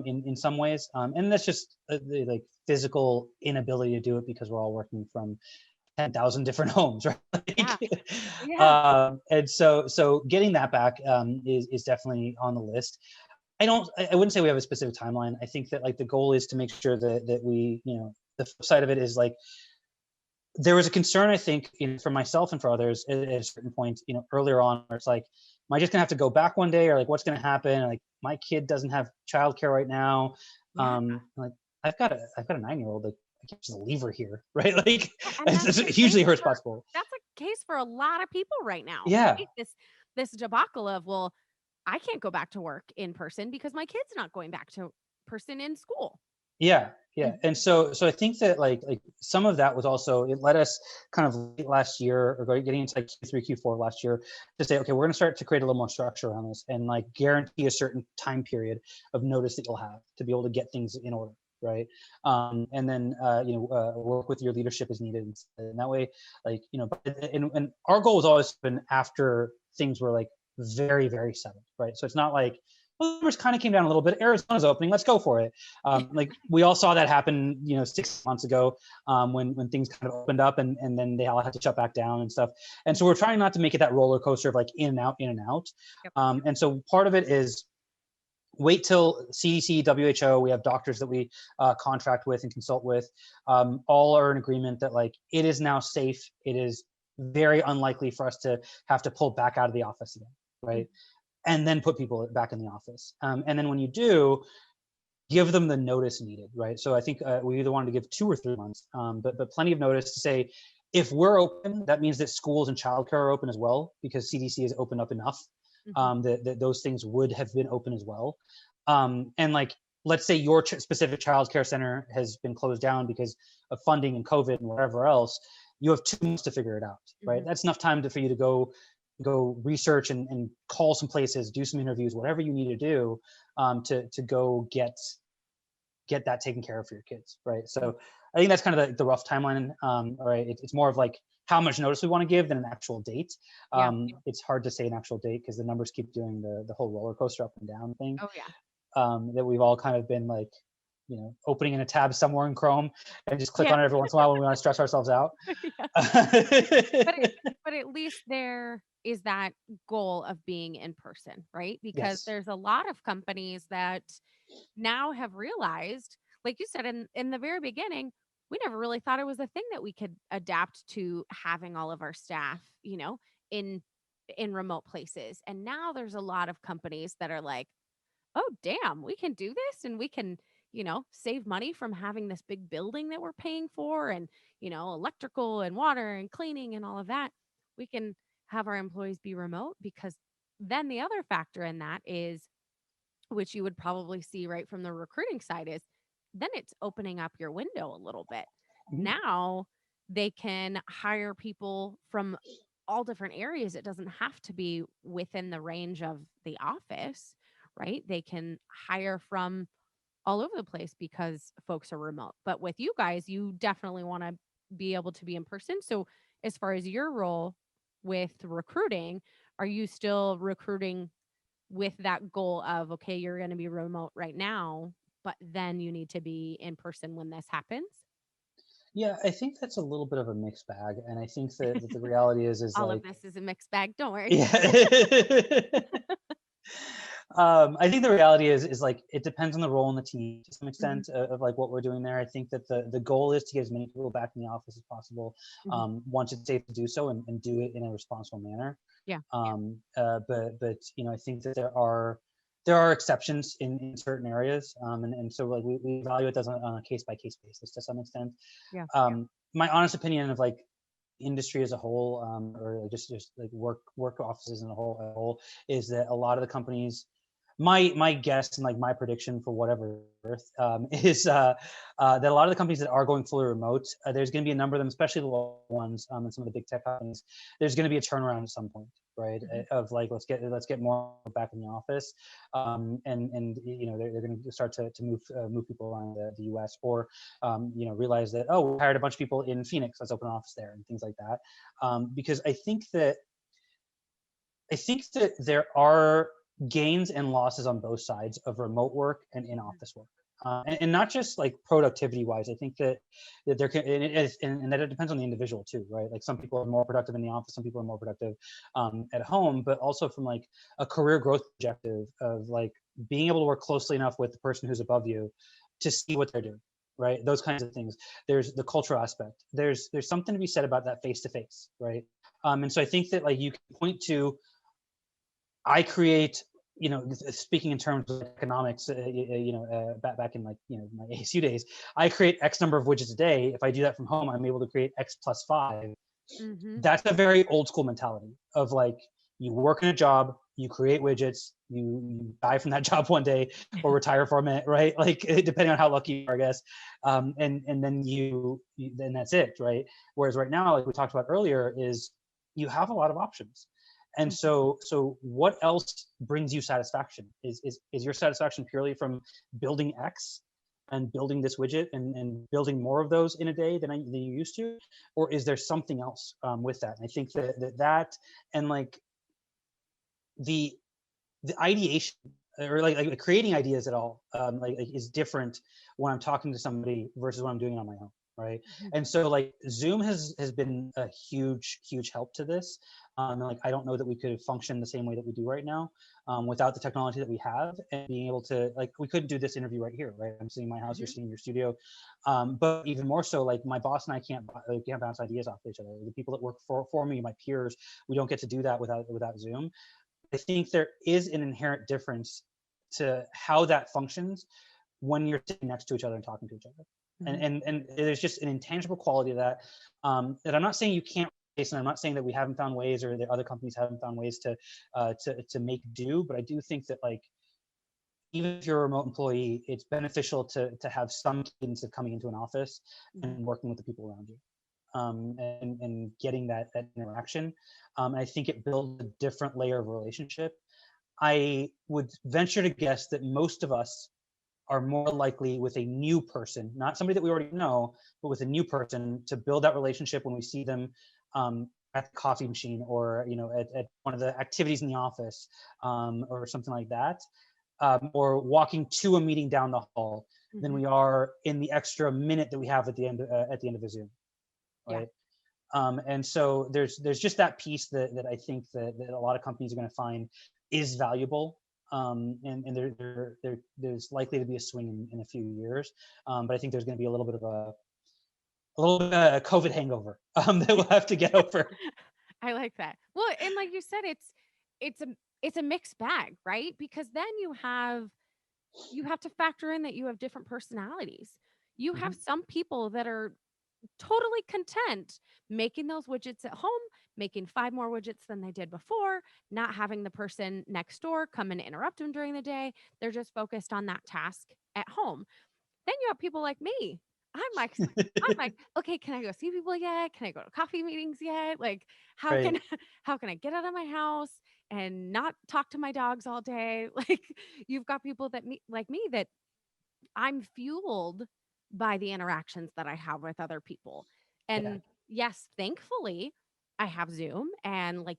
in some ways. And that's just the like physical inability to do it because we're all working from 10,000 different homes, right? And so getting that back is definitely on the list. I wouldn't say we have a specific timeline. I think that like the goal is to make sure that we, the flip side of it is like, there was a concern, I think, for myself and for others at a certain point, earlier on, where it's like, am I just gonna have to go back one day, or like, what's gonna happen? Like, my kid doesn't have childcare right now. Like, I've got a 9-year-old. Like, I can't just leave her here, right? Like, it's hugely irresponsible. That's a case for a lot of people right now. Yeah. Right? This debacle of, well, I can't go back to work in person because my kid's not going back to person in school. Yeah. And so I think that like some of that was also, it led us kind of late last year or getting into like Q3, Q4 last year to say, okay, we're going to start to create a little more structure around this and like guarantee a certain time period of notice that you'll have to be able to get things in order. Right. And then, work with your leadership as needed. And that way, like, and our goal has always been after things were like very, very settled. Right. So it's not like, well, numbers kind of came down a little bit. Arizona's opening. Let's go for it. Like we all saw that happen, 6 months ago when things kind of opened up and then they all had to shut back down and stuff. And so we're trying not to make it that roller coaster of like in and out, in and out. Yep. And so part of it is wait till CDC, WHO, we have doctors that we contract with and consult with, all are in agreement that like it is now safe. It is very unlikely for us to have to pull back out of the office again, right? And then put people back in the office. And then when you do, give them the notice needed, right? So I think we either wanted to give 2 or 3 months, but plenty of notice to say, if we're open, that means that schools and childcare are open as well, because CDC has opened up enough that those things would have been open as well. And like, let's say your specific childcare center has been closed down because of funding and COVID and whatever else. You have 2 months to figure it out, right? That's enough time for you to go research and call some places, do some interviews, whatever you need to do to go get that taken care of for your kids, right? So I think that's kind of the rough timeline. Right, it's more of like how much notice we want to give than an actual date. It's hard to say an actual date because the numbers keep doing the whole roller coaster up and down thing. Oh yeah. That we've all kind of been like, opening in a tab somewhere in Chrome and just click on it every once in a while when we want to stress ourselves out. But at least there is that goal of being in person, right? Because Yes. there's a lot of companies that now have realized, like you said in the very beginning, we never really thought it was a thing that we could adapt to having all of our staff, in remote places. And now there's a lot of companies that are like, oh damn, we can do this, and we can, save money from having this big building that we're paying for, and electrical and water and cleaning and all of that. We can have our employees be remote, because then the other factor in that is, which you would probably see right from the recruiting side, is then it's opening up your window a little bit. Now they can hire people from all different areas. It doesn't have to be within the range of the office, right? They can hire from all over the place because folks are remote. But with you guys, you definitely want to be able to be in person. So as far as your role with recruiting, are you still recruiting with that goal of, okay, you're going to be remote right now, but then you need to be in person when this happens? Yeah, I think that's a little bit of a mixed bag, and I think that the reality is All like, of this is a mixed bag. Don't worry. yeah. I think the reality is like, it depends on the role in the team to some extent of like what we're doing there. I think that the goal is to get as many people back in the office as possible, once it's safe to do so, and do it in a responsible manner. Yeah. But I think that there are exceptions in certain areas, and so like we evaluate those on a case by case basis to some extent. Yeah. My honest opinion of like industry as a whole, or just like work offices in a whole, is that a lot of the companies, my guess and like my prediction for whatever is that a lot of the companies that are going fully remote, there's going to be a number of them, especially the local ones, and some of the big tech companies. There's going to be a turnaround at some point, right? Of like, let's get more back in the office, and they're going to start to move people around the U.S. or realize that, oh, we hired a bunch of people in Phoenix, let's open an office there, and things like that, because I think that there are gains and losses on both sides of remote work and in-office work, and not just like productivity wise. I think that there can, and that it depends on the individual too, right? Like some people are more productive in the office, some people are more productive at home, but also from like a career growth objective of like being able to work closely enough with the person who's above you to see what they're doing, right? Those kinds of things. There's the cultural aspect. There's something to be said about that face to face, right? And so I think that like you can point to, I create, speaking in terms of economics, back in like, my ASU days, I create X number of widgets a day. If I do that from home, I'm able to create X plus 5. That's a very old school mentality of like, you work in a job, you create widgets, you die from that job one day or retire from it, right? Like depending on how lucky you are, I guess. And then then that's it, right? Whereas right now, like we talked about earlier, is you have a lot of options. And so what else brings you satisfaction? Is your satisfaction purely from building X and building this widget and building more of those in a day than you used to? Or is there something else with that? And I think that and like the ideation, or like creating ideas at all, is different when I'm talking to somebody versus when I'm doing it on my own, right? And so like Zoom has been a huge help to this. And like, I don't know that we could function the same way that we do right now without the technology that we have, and being able to, like, we couldn't do this interview right here, right? I'm sitting in my house, you're sitting in your studio. But even more so, like my boss and I can't bounce ideas off each other. The people that work for me, my peers, we don't get to do that without Zoom. I think there is an inherent difference to how that functions when you're sitting next to each other and talking to each other. Mhm. And there's just an intangible quality of that, that I'm not saying you can't replace, and I'm not saying that we haven't found ways, or that other companies haven't found ways to make do, but I do think that, like, even if you're a remote employee, it's beneficial to have some cadence of coming into an office Mhm. and working with the people around you, and getting that interaction. I think it builds a different layer of relationship. I would venture to guess that most of us are more likely with a new person, not somebody that we already know, but with a new person, to build that relationship when we see them, at the coffee machine, or at one of the activities in the office, or something like that, or walking to a meeting down the hall, than Mhm. we are in the extra minute that we have at the end of a Zoom, Yeah. right? And so there's just that piece that I think that a lot of companies are going to find is valuable. And there's likely to be a swing in a few years. But I think there's going to be a little bit of a COVID hangover, that we'll have to get over. I like that. Well, and like you said, it's a it's a mixed bag, right? Because then you have to factor in that you have different personalities. You have Mhm. some people that are totally content making those widgets at home, making 5 more widgets than they did before, not having the person next door come and interrupt them during the day. They're just focused on that task at home. Then you have people like me. I'm like, okay, can I go see people yet? Can I go to coffee meetings yet? Like, how Right. can how can I get out of my house and not talk to my dogs all day? Like, you've got people that like me that I'm fueled by the interactions that I have with other people. Yeah. And yes, thankfully, I have Zoom, and like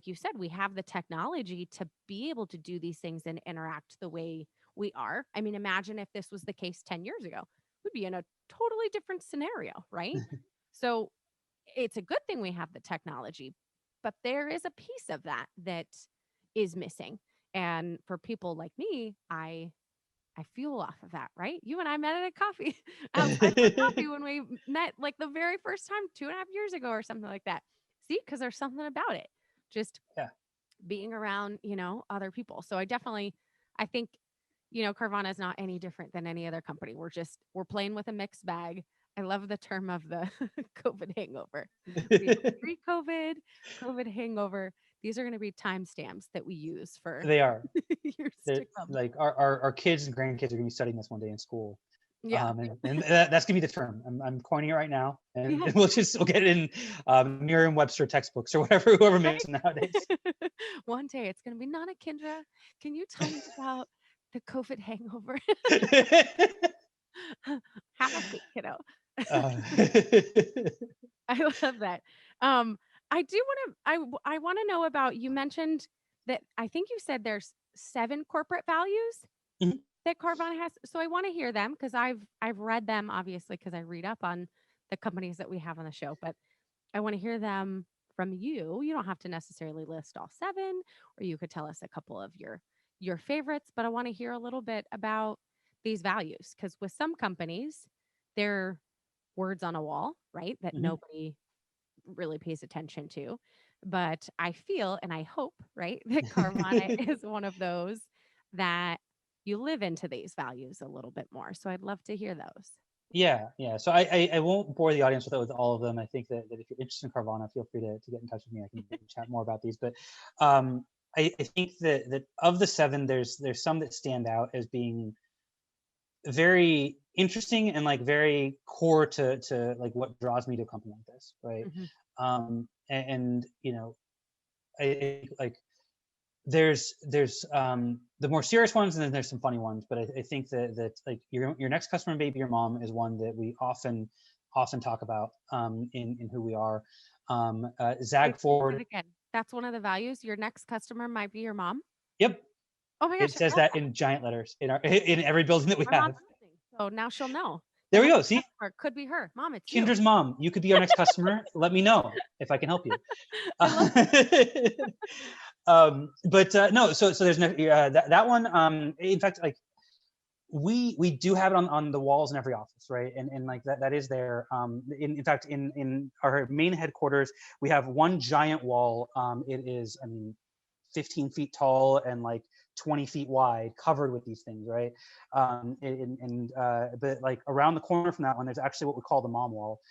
you said, we have the technology to be able to do these things and interact the way we are. I mean, imagine if this was the case 10 years ago. We'd be in a totally different scenario, right? So, it's a good thing we have the technology, but there is a piece of that that is missing. And for people like me, I fuel off of that, right? You and I met at a coffee outside for coffee when we met, like, the very first time 2.5 years ago or something like that. See, because there's something about it, just Yeah. being around, other people. So I think, Carvana is not any different than any other company. We're playing with a mixed bag. I love the term of the COVID hangover. We have pre-COVID, COVID hangover. These are going to be timestamps that we use for They are. years They're to come. like our kids and grandkids are going to be studying this one day in school. Yeah. And that's gonna be the term. I'm coining it right now, and Yeah. we'll get it in, Merriam-Webster textbooks or whatever, whoever makes them nowadays. One day it's gonna be, Nana Kendra, can you tell me about the COVID hangover? Have a seat, kiddo. uh, I love that. Um, I do want to. I want to know about. You mentioned that I think you said there's 7 corporate values Mhm. that Carvana has. So I want to hear them because I've read them obviously because I read up on the companies that we have on the show, but I want to hear them from you. You don't have to necessarily list all 7, or you could tell us a couple of your favorites, but I want to hear a little bit about these values because with some companies, they're words on a wall, right? That Mhm. nobody really pays attention to. But I feel and I hope, right, that Carvana is one of those that you live into these values a little bit more. So I'd love to hear those. Yeah, yeah. So I won't bore the audience with all of them. I think that if you're interested in Carvana, feel free to get in touch with me. I can chat more about these. But um, I think that of the 7, there's some that stand out as being very interesting and, like, very core to like what draws me to a company like this, right? Mhm. And I think, like, there's the more serious ones, and then there's some funny ones. But I think that like your next customer may be your mom is one that we often talk about, in who we are. Wait, Zag say it forward. again. That's one of the values. Your next customer might be your mom. Yep, Oh my it gosh, I says love that that. in giant letters in our in every building that we My mom's have. listening. So now she'll know. The There we next go. See, customer could be her. Mom, it's you. Kinder's mom, you could be our next customer. Let me know if I can help you. I love But no, so there's no that one. In fact, like, we do have it on the walls in every office, right? And like that is there. In fact, in our main headquarters, we have one giant wall. It is, I mean, 15 feet tall and like 20 feet wide, covered with these things, right? But like around the corner from that one, there's actually what we call the mom wall,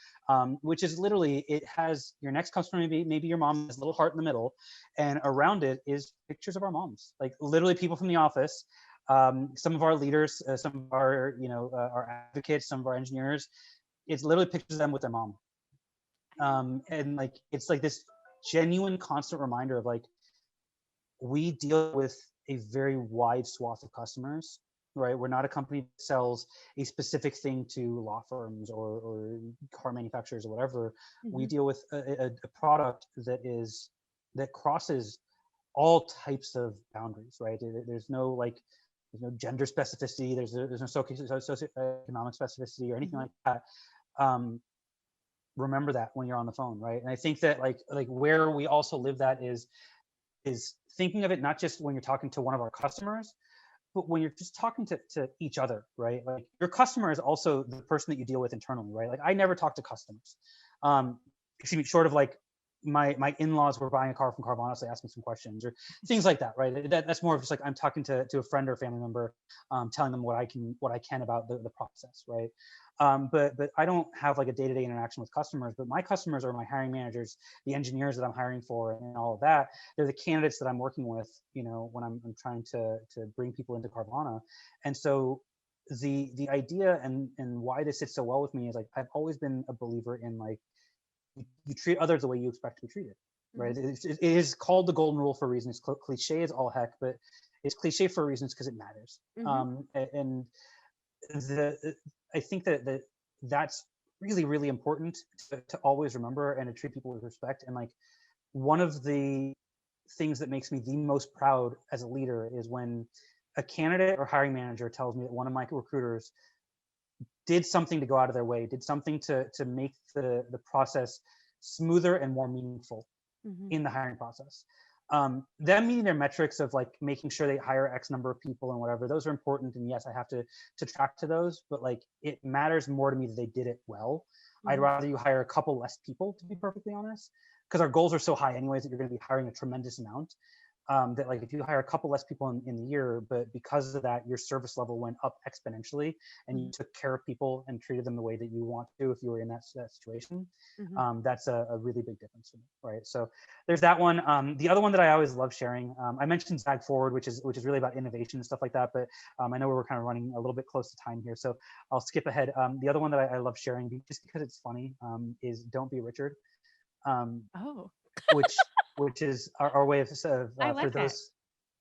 which is literally, it has your next customer, maybe your mom has a little heart in the middle, and around it is pictures of our moms, like literally people from the office, some of our leaders, some of our, our advocates, some of our engineers. It's literally pictures of them with their mom. And like, it's like this genuine constant reminder of like, we deal with a very wide swath of customers, right? We're not a company that sells a specific thing to law firms or car manufacturers or whatever. We deal with a product that crosses all types of boundaries, right? There's no gender specificity, there's no socioeconomic specificity or anything like that. Remember that when you're on the phone, right? And I think that like where we also live that is thinking of it not just when you're talking to one of our customers, but when you're just talking to each other, right? Like your customer is also the person that you deal with internally, right? Like I never talk to customers. Excuse me, short of like my in-laws were buying a car from Carvana, so they asked me some questions or things like that, right? That's more of just like I'm talking to a friend or a family member, telling them what I can about the process, right? But I don't have like a day-to-day interaction with customers, but my customers are my hiring managers, the engineers that I'm hiring for, and all of that. They're the candidates that I'm working with, when I'm trying to bring people into Carvana. And so the idea and why this sits so well with me is like I've always been a believer in like you treat others the way you expect to be treated, right? It is called the golden rule for a reason. It's cliche as all heck, but it's cliche for a reason because it matters. And I think that's really, really important to always remember and to treat people with respect. And like one of the things that makes me the most proud as a leader is when a candidate or hiring manager tells me that one of my recruiters did something to go out of their way, did something to make the process smoother and more meaningful in the hiring process. Them meeting their metrics of like making sure they hire X number of people and whatever, those are important. And yes, I have to track to those, but like it matters more to me that they did it well. I'd rather you hire a couple less people, to be perfectly honest, because our goals are so high anyways that you're going to be hiring a tremendous amount. That like if you hire a couple less people in the year, but because of that, your service level went up exponentially and you took care of people and treated them the way that you want to if you were in that situation, that's a really big difference for me, right? So there's that one. The other one that I always love sharing, I mentioned Zag Forward, which is really about innovation and stuff like that, but I know we're kind of running a little bit close to time here, so I'll skip ahead. The other one that I love sharing, just because it's funny, is Don't Be Richard. Which is our way of I like for those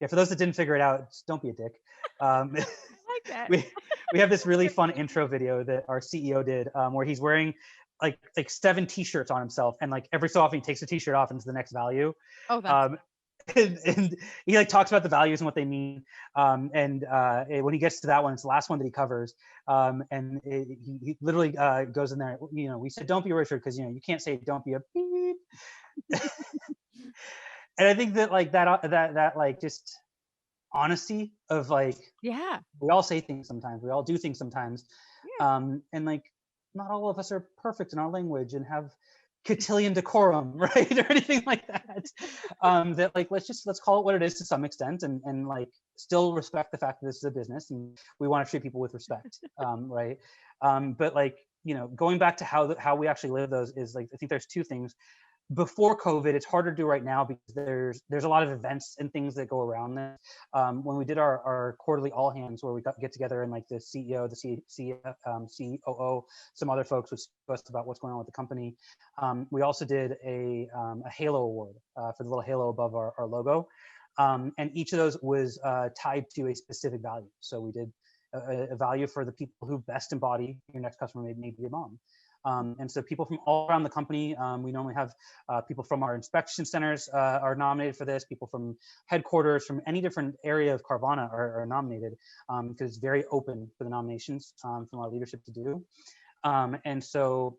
for those that didn't figure it out, just don't be a dick. I like that. we have this really fun intro video that our CEO did, where he's wearing like 7 t-shirts on himself, and like every so often he takes a t-shirt off and it's the next value. Oh, that's and he like talks about the values and what they mean, and when he gets to that one, it's the last one that he covers, and he literally goes in there, we said don't be Richard because you can't say don't be a beep. And I think that like that like just honesty of like, yeah, we all say things sometimes, we all do things sometimes, and like not all of us are perfect in our language and have cotillion decorum, right, or anything like that. That like let's call it what it is to some extent, and like still respect the fact that this is a business and we want to treat people with respect, right? But like going back to how we actually live those is like, I think there's 2 things. Before COVID, it's harder to do right now because there's a lot of events and things that go around this. When we did our quarterly all hands where we get together and like the CEO, the COO, some other folks would speak to us about what's going on with the company. We also did a Halo award for the little halo above our logo. And each of those was tied to a specific value. So we did a value for the people who best embody your next customer, maybe your mom. And so people from all around the company, we normally have people from our inspection centers are nominated for this, people from headquarters, from any different area of Carvana are nominated, because it's very open for the nominations from our leadership to do. And so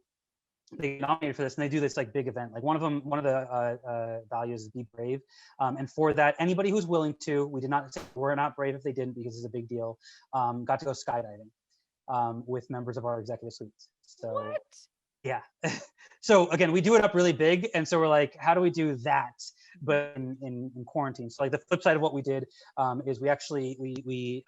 they get nominated for this, and they do this like big event. Like one of the values is be brave. And for that, anybody who's willing to, we did not say we're not brave if they didn't, because it's a big deal, got to go skydiving with members of our executive suites. So what? yeah. So again, we do it up really big, and so we're like, how do we do that but in quarantine. So like the flip side of what we did is we actually we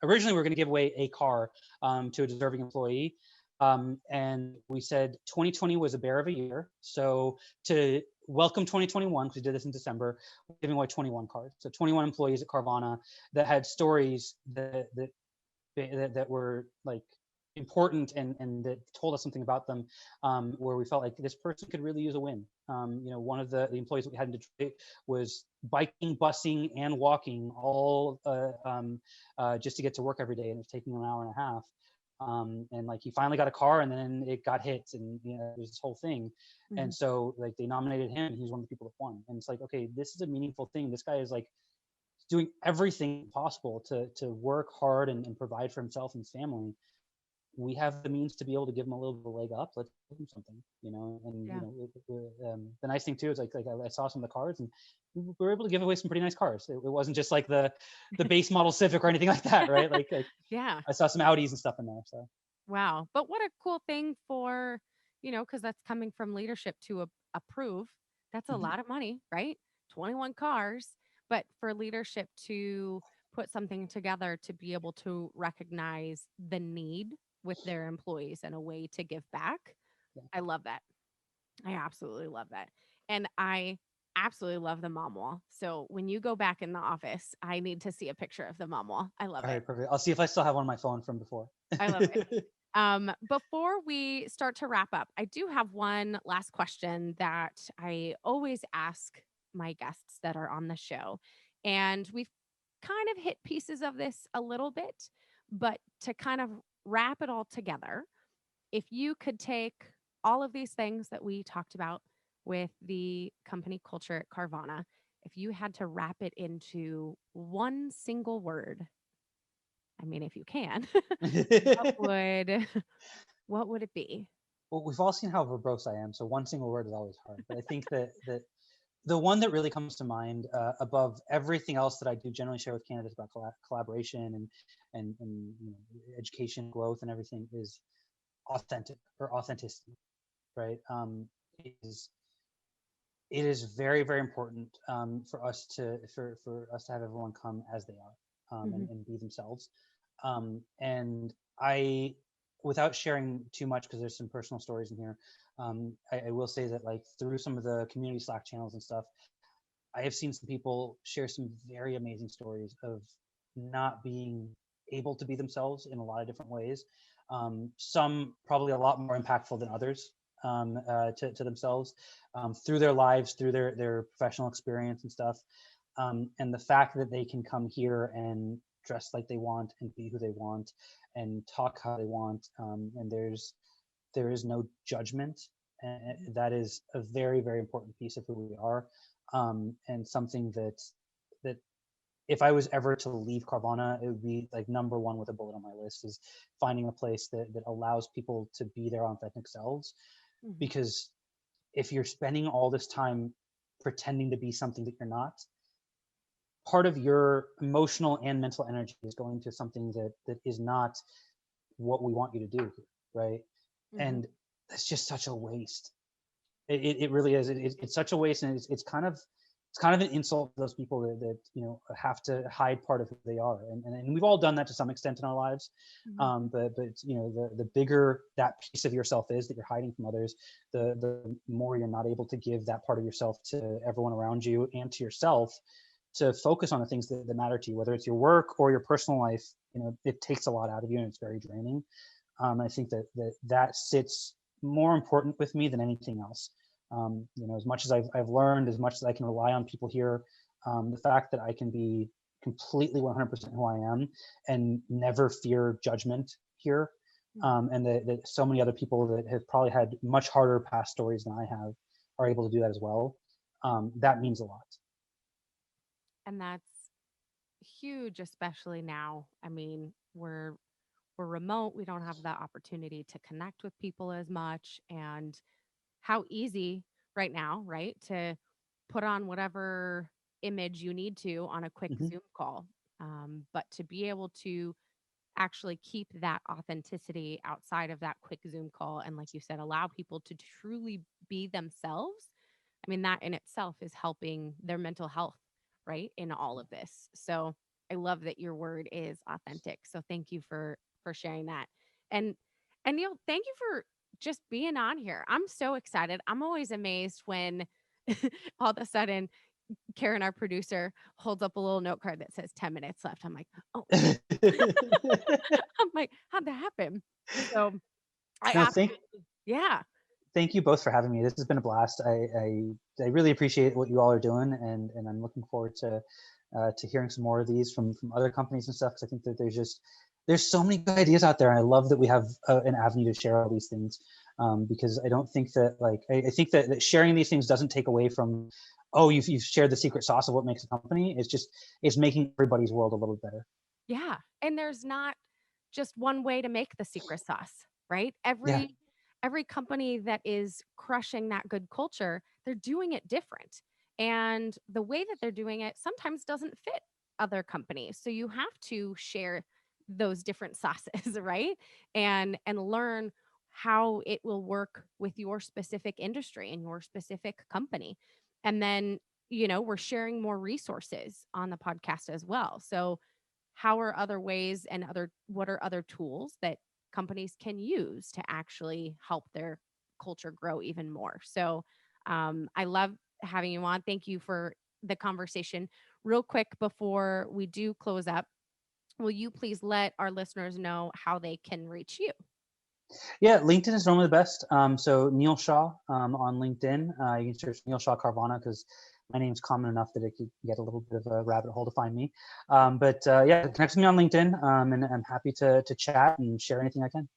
originally we were going to give away a car to a deserving employee. And we said 2020 was a bear of a year. So to welcome 2021, because we did this in December, we're giving away 21 cars. So 21 employees at Carvana that had stories that were like important and that told us something about them, where we felt like this person could really use a win. One of the employees that we had in Detroit was biking, busing, and walking all just to get to work every day, and it was taking an hour and a half. And like he finally got a car, and then it got hit, and there's this whole thing. And so like they nominated him, and he was one of the people that won. And it's like, okay, this is a meaningful thing. This guy is like doing everything possible to work hard and provide for himself and his family. We have the means to be able to give him a little bit of a leg up. Let's give him something, And Yeah. The nice thing too is like I saw some of the cars, and we were able to give away some pretty nice cars. It wasn't just like the base model Civic or anything like that, right? Like Yeah. I saw some Audis and stuff in there. So Wow. But what a cool thing for, because that's coming from leadership to approve. That's a Mhm. lot of money, right? 21 cars. But for leadership to put something together to be able to recognize the need with their employees and a way to give back, Yeah. I love that. I absolutely love that. And I absolutely love the mom wall. So when you go back in the office, I need to see a picture of the mom wall. I love All it. right, perfect. I'll see if I still have one on my phone from before. I love it. Before we start to wrap up, I do have one last question that I always ask my guests that are on the show. And we've kind of hit pieces of this a little bit, but to kind of wrap it all together, if you could take all of these things that we talked about with the company culture at Carvana, if you had to wrap it into one single word, I mean, if you can, what would what would it be? Well, we've all seen how verbose I am, so one single word is always hard. But I think that the one that really comes to mind above everything else that I do generally share with candidates about collaboration and education, growth, and everything is authentic or authenticity, right? It is it is very very important for us to have everyone come as they are, Mhm. and be themselves. And I, without sharing too much because there's some personal stories in here, I will say that like through some of the community Slack channels and stuff, I have seen some people share some very amazing stories of not being able to be themselves in a lot of different ways. Some probably a lot more impactful than others, to themselves, through their lives, through their professional experience and stuff. And the fact that they can come here and dress like they want and be who they want and talk how they want, and there is no judgment. And that is a very very important piece of who we are, and something that if I was ever to leave Carvana, it would be like number one with a bullet on my list, is finding a place that allows people to be their authentic selves. Mhm. Because if you're spending all this time pretending to be something that you're not, part of your emotional and mental energy is going to something that is not what we want you to do here, right? Mhm. And that's just such a waste. It really is. It's such a waste, and it's kind of an insult to those people that have to hide part of who they are, and we've all done that to some extent in our lives. Mhm. But the bigger that piece of yourself is that you're hiding from others, the more you're not able to give that part of yourself to everyone around you and to yourself, to focus on the things that matter to you, whether it's your work or your personal life. It takes a lot out of you, and it's very draining. I think that sits more important with me than anything else. As much as I've learned, as much as I can rely on people here, the fact that I can be completely 100% who I am and never fear judgment here, Mhm. and that so many other people that have probably had much harder past stories than I have are able to do that as well. That means a lot. And that's huge, especially now. I mean, we're remote. We don't have the opportunity to connect with people as much. And how easy right now, right, to put on whatever image you need to on a quick Hmm. Zoom call. But to be able to actually keep that authenticity outside of that quick Zoom call and, like you said, allow people to truly be themselves, I mean, that in itself is helping their mental health, right? In all of this. So I love that your word is authentic. So thank you for sharing that. And and Neil, thank you for just being on here. I'm so excited. I'm always amazed when all of a sudden Karen, our producer, holds up a little note card that says 10 minutes left. I'm like, oh, I'm like, how'd that happen? So I No, absolutely, yeah, thank you both for having me. This has been a blast. I really appreciate what you all are doing, and I'm looking forward to hearing some more of these from other companies and stuff. Because I think that there's so many good ideas out there, and I love that we have an avenue to share all these things. Because I don't think that I think that sharing these things doesn't take away from, oh, you've shared the secret sauce of what makes a company. It's making everybody's world a little better. yeah. And there's not just one way to make the secret sauce, right? Yeah, Every company that is crushing that good culture, they're doing it different. And the way that they're doing it sometimes doesn't fit other companies. So you have to share those different sauces, right? And learn how it will work with your specific industry and your specific company. And then, we're sharing more resources on the podcast as well. So how are other ways and what are other tools that companies can use to actually help their culture grow even more? So I love having you on. Thank you for the conversation. Real quick before we do close up, will you please let our listeners know how they can reach you? yeah. LinkedIn is normally the best. So Neil Shah on LinkedIn. You can search Neil Shah Carvana because my name's common enough that it could get a little bit of a rabbit hole to find me. But yeah, connect with me on LinkedIn, and I'm happy to chat and share anything I can.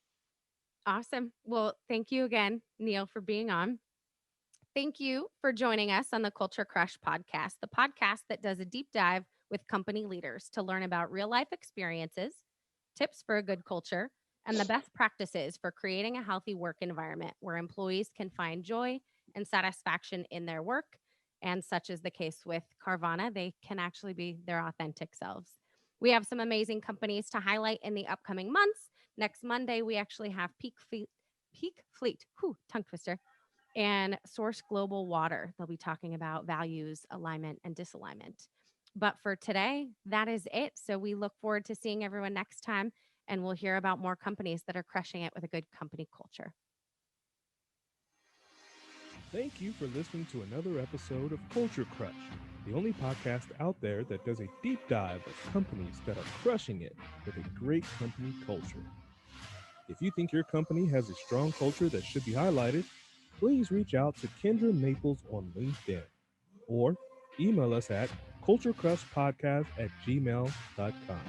Awesome. Well, thank you again, Neil, for being on. Thank you for joining us on the Culture Crush podcast, the podcast that does a deep dive with company leaders to learn about real life experiences, tips for a good culture, and the best practices for creating a healthy work environment where employees can find joy and satisfaction in their work. And such is the case with Carvana, they can actually be their authentic selves. We have some amazing companies to highlight in the upcoming months. Next Monday, we actually have Peak Fleet, tongue twister, and Source Global Water. They'll be talking about values, alignment, and disalignment. But for today, that is it. So we look forward to seeing everyone next time, and we'll hear about more companies that are crushing it with a good company culture. Thank you for listening to another episode of Culture Crush, the only podcast out there that does a deep dive of companies that are crushing it with a great company culture. If you think your company has a strong culture that should be highlighted, please reach out to Kendra Maples on LinkedIn or email us at culturecrushpodcast@gmail.com.